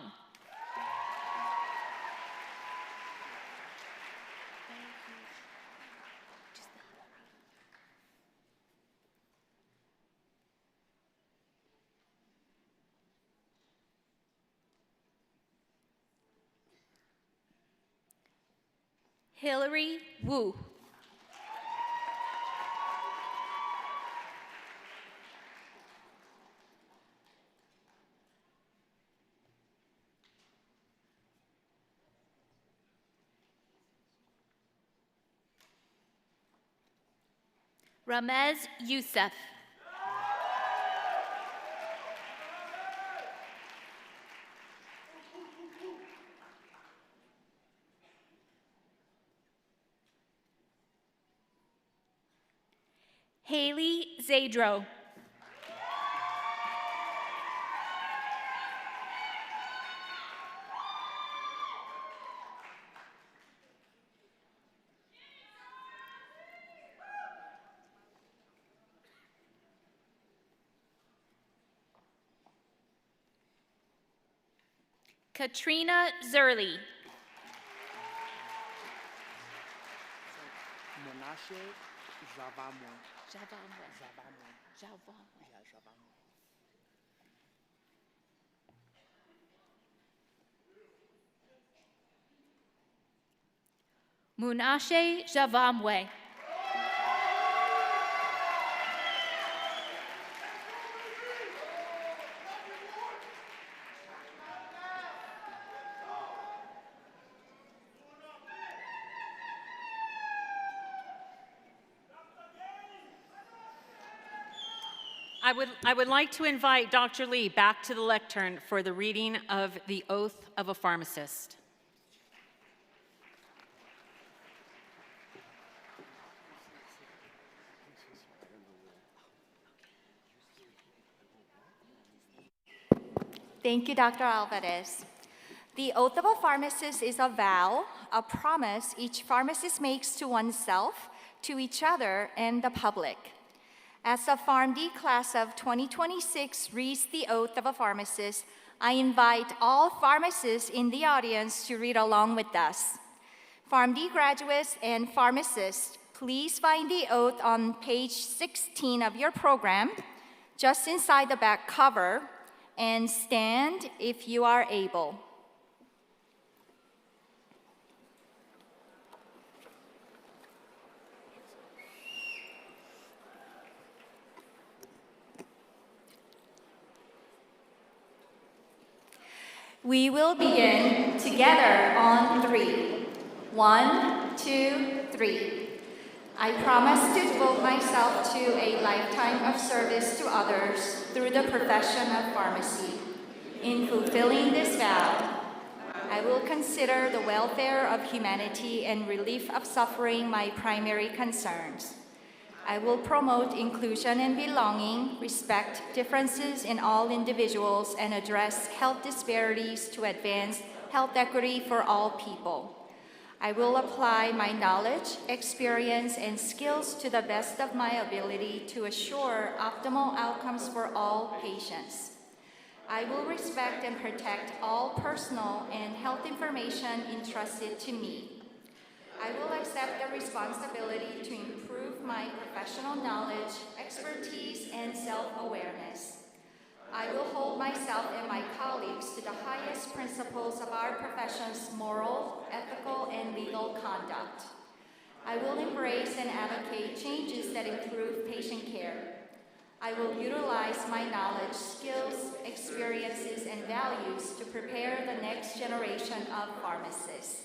Hillary Wu. Ramez Youssef. Haley Zadro. Katrina Zerly.
Monashe Javamo.
Munashe Javamwe.
I would like to invite Dr. Lee back to the lectern for the reading of the oath of a pharmacist.
Thank you, Dr. Alvarez. The oath of a pharmacist is a vow, a promise each pharmacist makes to oneself, to each other, and the public. As the PharmD class of 2026 reads the oath of a pharmacist, I invite all pharmacists in the audience to read along with us. PharmD graduates and pharmacists, please find the oath on page 16 of your program, just inside the back cover, and stand if you are able. We will begin together on 3. 1, 2, 3. I promise to devote myself to a lifetime of service to others through the profession of pharmacy. In fulfilling this vow, I will consider the welfare of humanity and relief of suffering my primary concerns. I will promote inclusion and belonging, respect differences in all individuals, and address health disparities to advance health equity for all people. I will apply my knowledge, experience, and skills to the best of my ability to assure optimal outcomes for all patients. I will respect and protect all personal and health information entrusted to me. I will accept the responsibility to improve my professional knowledge, expertise, and self-awareness. I will hold myself and my colleagues to the highest principles of our profession's moral, ethical, and legal conduct. I will embrace and advocate changes that improve patient care. I will utilize my knowledge, skills, experiences, and values to prepare the next generation of pharmacists.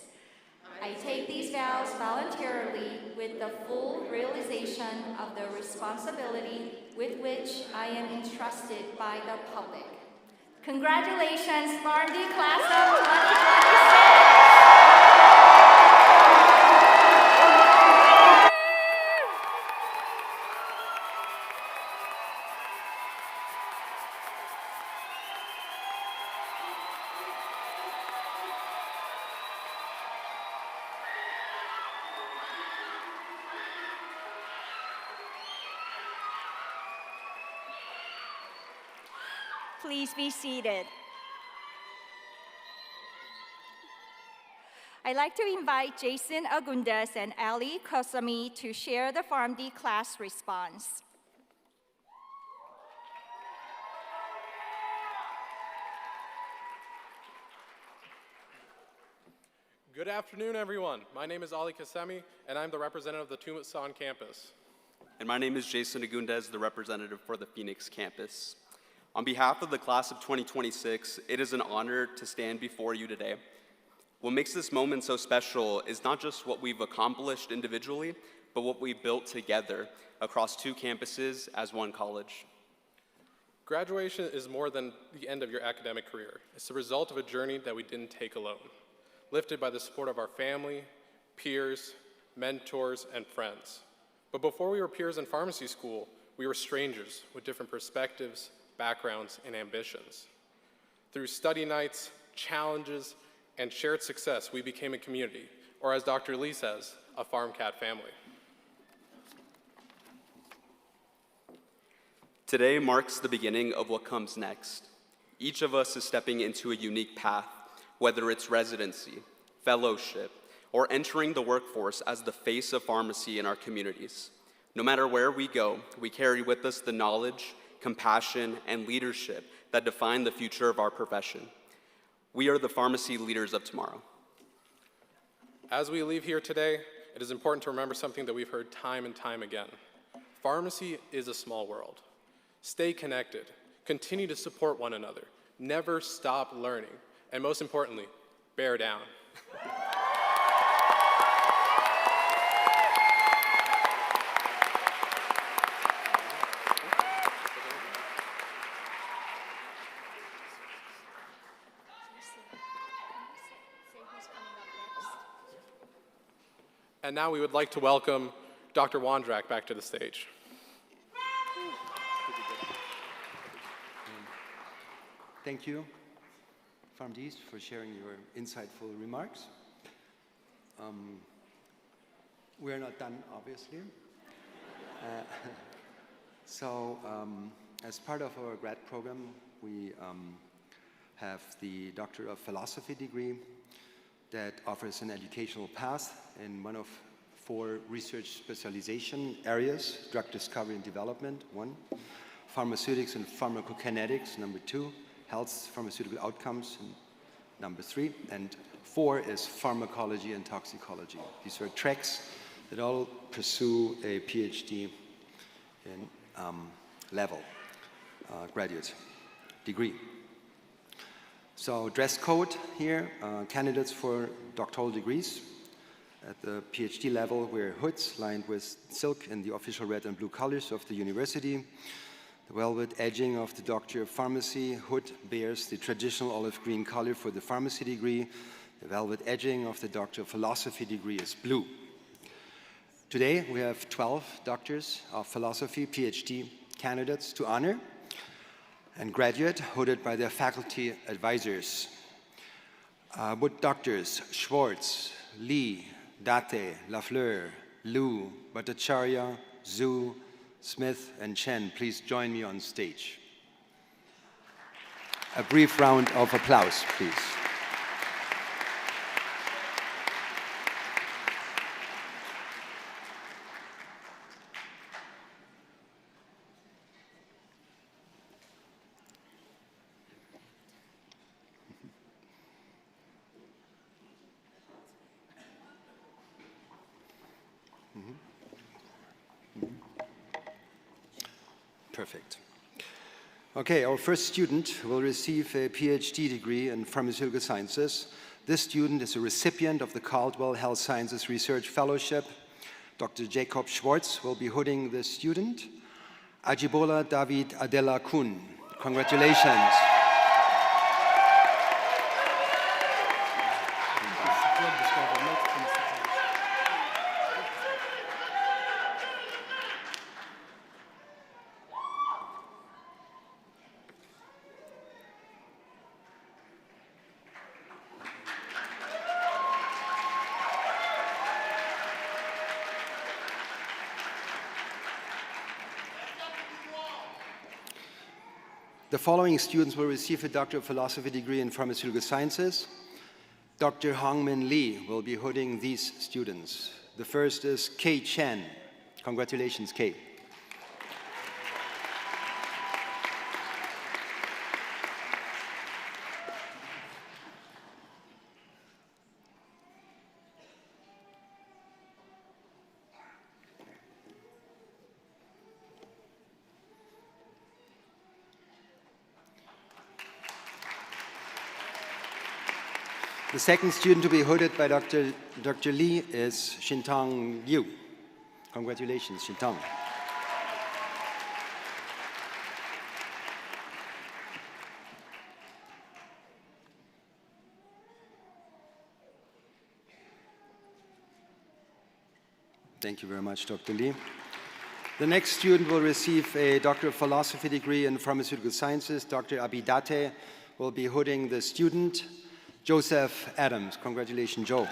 I take these vows voluntarily with the full realization of the responsibility with which I am entrusted by the public. Congratulations, PharmD class of 2026! Please be seated. I'd like to invite Jason Agundes and Ali Kosami to share the PharmD class response.
Good afternoon, everyone. My name is Ali Kasemi, and I'm the representative of the Tucson campus.
And my name is Jason Agundes, the representative for the Phoenix campus. On behalf of the class of 2026, it is an honor to stand before you today. What makes this moment so special is not just what we've accomplished individually, but what we've built together across 2 campuses as one college.
Graduation is more than the end of your academic career. It's the result of a journey that we didn't take alone, lifted by the support of our family, peers, mentors, and friends. But before we were peers in pharmacy school, we were strangers with different perspectives, backgrounds, and ambitions. Through study nights, challenges, and shared success, we became a community, or as Dr. Lee says, a PharmCat family.
Today marks the beginning of what comes next. Each of us is stepping into a unique path, whether it's residency, fellowship, or entering the workforce as the face of pharmacy in our communities. No matter where we go, we carry with us the knowledge, compassion, and leadership that define the future of our profession. We are the pharmacy leaders of tomorrow.
As we leave here today, it is important to remember something that we've heard time and time again. Pharmacy is a small world. Stay connected, continue to support one another, never stop learning, and most importantly, bear down. And now we would like to welcome Dr. Wondrak back to the stage.
Thank you, PharmDs, for sharing your insightful remarks. We're not done, obviously. As part of our grad program, we have the Doctor of Philosophy degree that offers an educational path in one of 4 research specialization areas: drug discovery and development, 1; pharmaceutics and pharmacokinetics, number 2; health pharmaceutical outcomes, number 3; and 4 is pharmacology and toxicology. These are tracks that all pursue a PhD in level graduate degree. So dress code here, candidates for doctoral degrees at the PhD level wear hoods lined with silk in the official red and blue colors of the university. The velvet edging of the Doctor of Pharmacy hood bears the traditional olive green color for the pharmacy degree. The velvet edging of the Doctor of Philosophy degree is blue. Today we have 12 Doctors of Philosophy PhD candidates to honor and graduate, hooded by their faculty advisors. Would Doctors Schwartz, Lee, Date, Lafleur, Liu, Bhattacharya, Zhu, Smith, and Chen please join me on stage? A brief round of applause, please. Perfect. Okay, our first student will receive a PhD degree in pharmaceutical sciences. This student is a recipient of the Caldwell Health Sciences Research Fellowship. Dr. Jacob Schwartz will be hooding the student. Ajibola David Adela Kun. Congratulations. The following students will receive a Doctor of Philosophy degree in Pharmaceutical Sciences. Dr. Hongmin Lee will be hooding these students. The first is Kei Chen. Congratulations, Kei. The second student to be hooded by Dr. Lee is Xintong Liu. Congratulations, Xintong. Thank you very much, Dr. Lee. The next student will receive a Doctor of Philosophy degree in Pharmaceutical Sciences. Dr. Abidate will be hooding the student. Joseph Adams. Congratulations, Joe.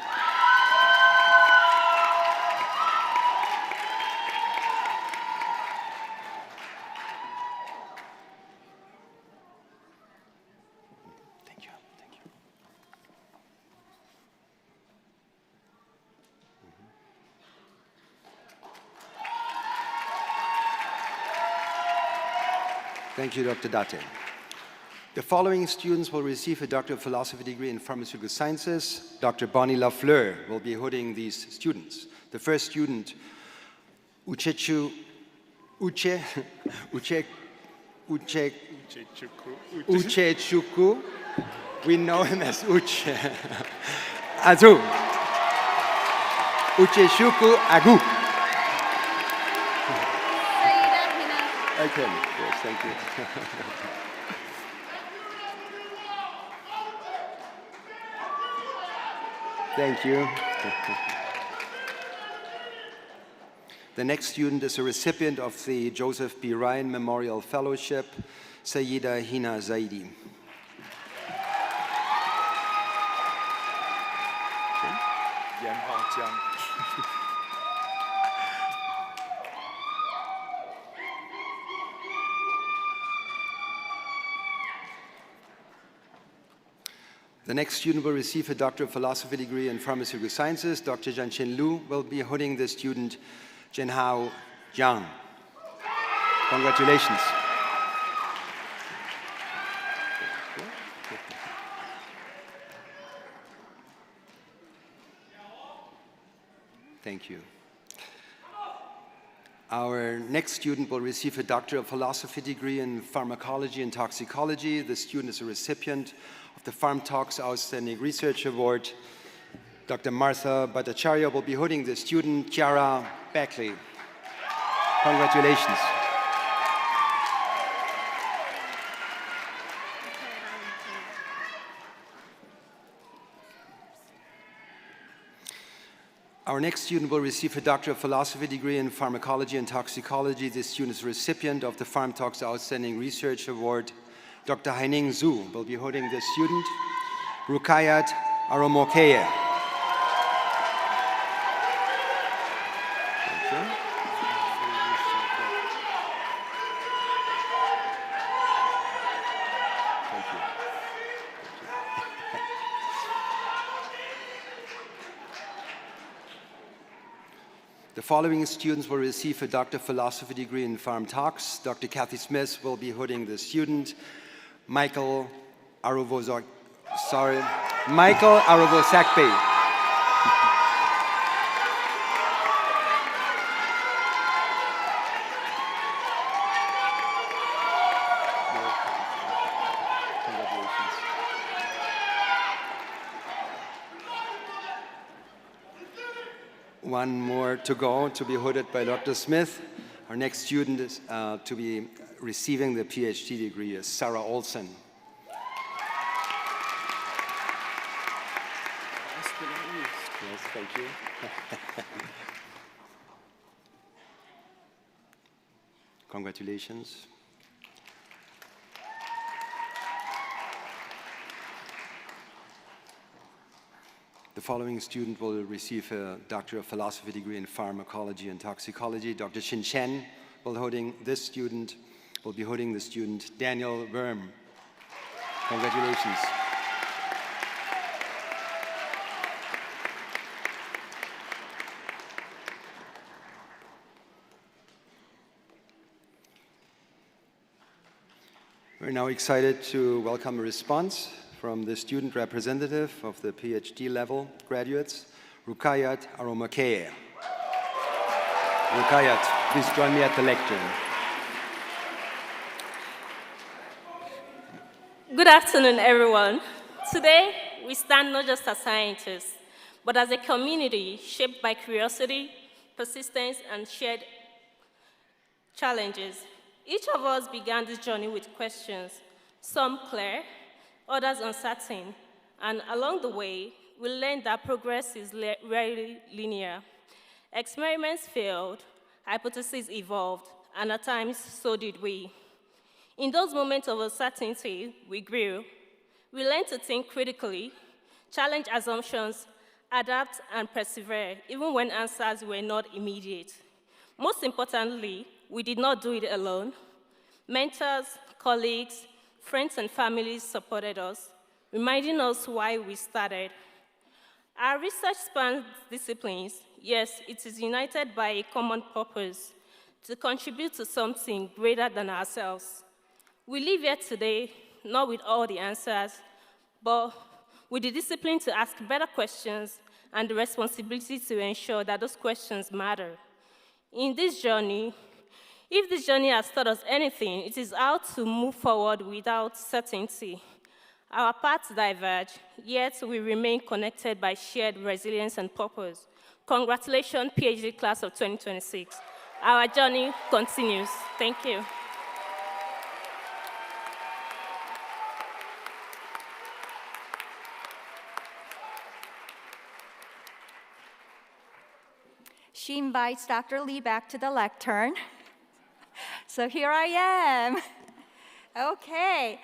Thank you. Thank you. Thank you, Dr. Date. The following students will receive a Doctor of Philosophy degree in Pharmaceutical Sciences. Dr. Bonnie Lafleur will be hooding these students. The first student, Uchechukwu Uchechukwu. We know him as Uche. Azu. Uchechukwu Agu. Okay, yes, thank you. Thank you. The next student is a recipient of the Joseph B. Ryan Memorial Fellowship, Sayida Hina Zaidi. The next student will receive a Doctor of Philosophy degree in Pharmaceutical Sciences. Dr. Jianqin Lu will be holding the student Zhenhao Jiang. Congratulations. Thank you. Our next student will receive a Doctor of Philosophy degree in Pharmacology and Toxicology. The student is a recipient of the PharmTox Outstanding Research Award. Dr. Martha Bhattacharya will be holding the student Chiara Beckley. Congratulations. Our next student will receive a Doctor of Philosophy degree in Pharmacology and Toxicology. This student is a recipient of the PharmTox Outstanding Research Award. Dr. Haining Zhu will be holding the student Rukayat Aromokeye. The following students will receive a Doctor of Philosophy degree in PharmTox. Dr. Kathy Smith will be holding the student Michael Arovosakbe. One more to go, to be hooded by Dr. Smith. Our next student is to be receiving the PhD degree is Sarah Olson. Yes, thank you. Congratulations. The following student will receive a Doctor of Philosophy degree in Pharmacology and Toxicology. Dr. Xin Chen will be holding the student Daniel Worm. Congratulations. We're now excited to welcome a response from the student representative of the PhD level graduates, Rukayat Aromokeye. Rukayat, please join me at the lectern.
Good afternoon, everyone. Today, we stand not just as scientists, but as a community shaped by curiosity, persistence, and shared challenges. Each of us began this journey with questions, some clear, others uncertain, and along the way, we learned that progress is rarely linear. Experiments failed, hypotheses evolved, and at times, so did we. In those moments of uncertainty, we grew. We learned to think critically, challenge assumptions, adapt, and persevere, even when answers were not immediate. Most importantly, we did not do it alone. Mentors, colleagues, friends and families supported us, reminding us why we started. Our research spans disciplines, yes, it is united by a common purpose, to contribute to something greater than ourselves. We live here today, not with all the answers, but with the discipline to ask better questions and the responsibility to ensure that those questions matter. In this journey, if this journey has taught us anything, it is how to move forward without certainty. Our paths diverge, yet we remain connected by shared resilience and purpose. Congratulations, PhD class of 2026. Our journey continues. Thank you.
She invites Dr. Lee back to the lectern. So here I am. Okay.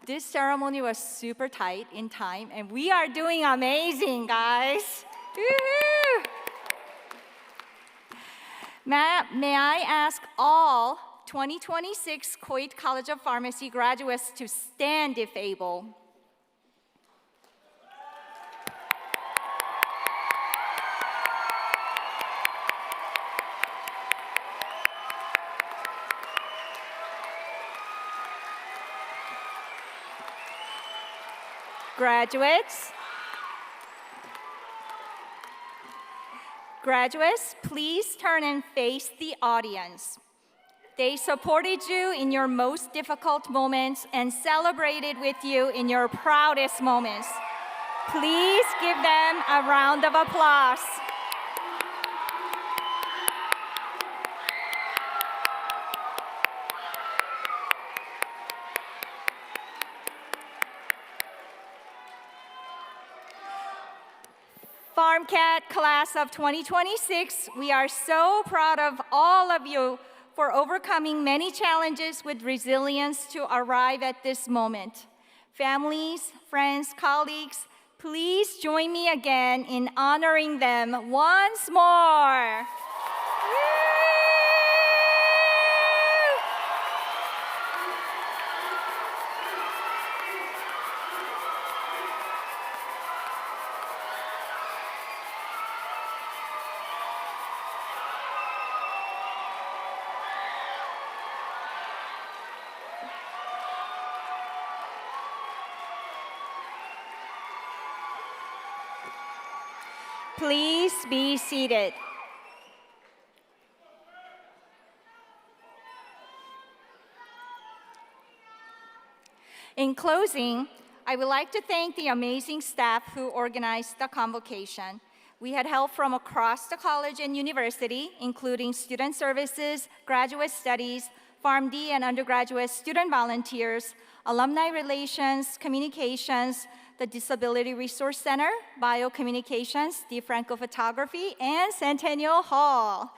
This ceremony was super tight in time, and we are doing amazing, guys. Woo-hoo! May I ask all 2026 Coit College of Pharmacy graduates to stand if able. Graduates, please turn and face the audience. They supported you in your most difficult moments and celebrated with you in your proudest moments. Please give them a round of applause. FarmCat class of 2026, we are so proud of all of you for overcoming many challenges with resilience to arrive at this moment. Families, friends, colleagues, please join me again in honoring them once more. Please be seated. In closing, I would like to thank the amazing staff who organized the convocation. We had help from across the college and university, including student services, graduate studies, PharmD and undergraduate student volunteers, alumni relations, communications, the Disability Resource Center, Biocommunications, DeFranco Photography, and Centennial Hall.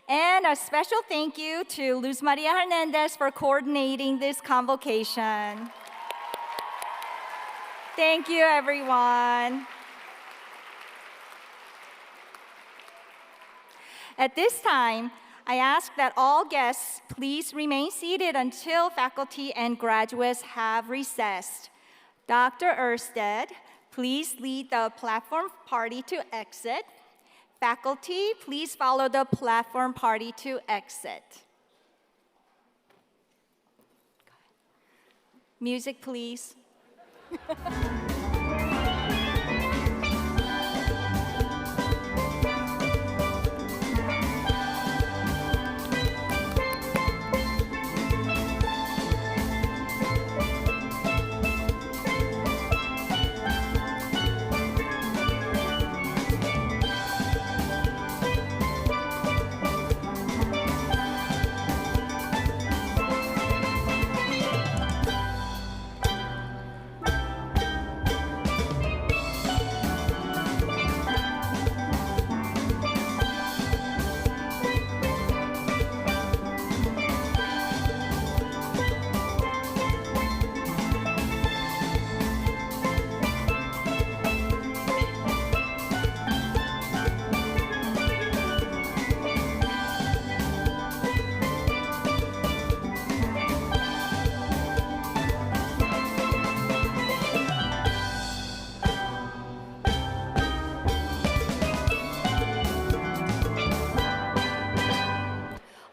And a special thank you to Luz Maria Hernandez for coordinating this convocation. Thank you, everyone. At this time, I ask that all guests please remain seated until faculty and graduates have recessed. Dr. Ersted, please lead the platform party to exit. Faculty, please follow the platform party to exit. Music, please.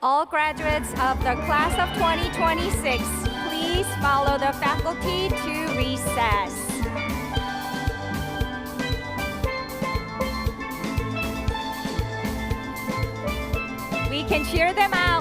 All graduates of the class of 2026, please follow the faculty to recess. We can cheer them out.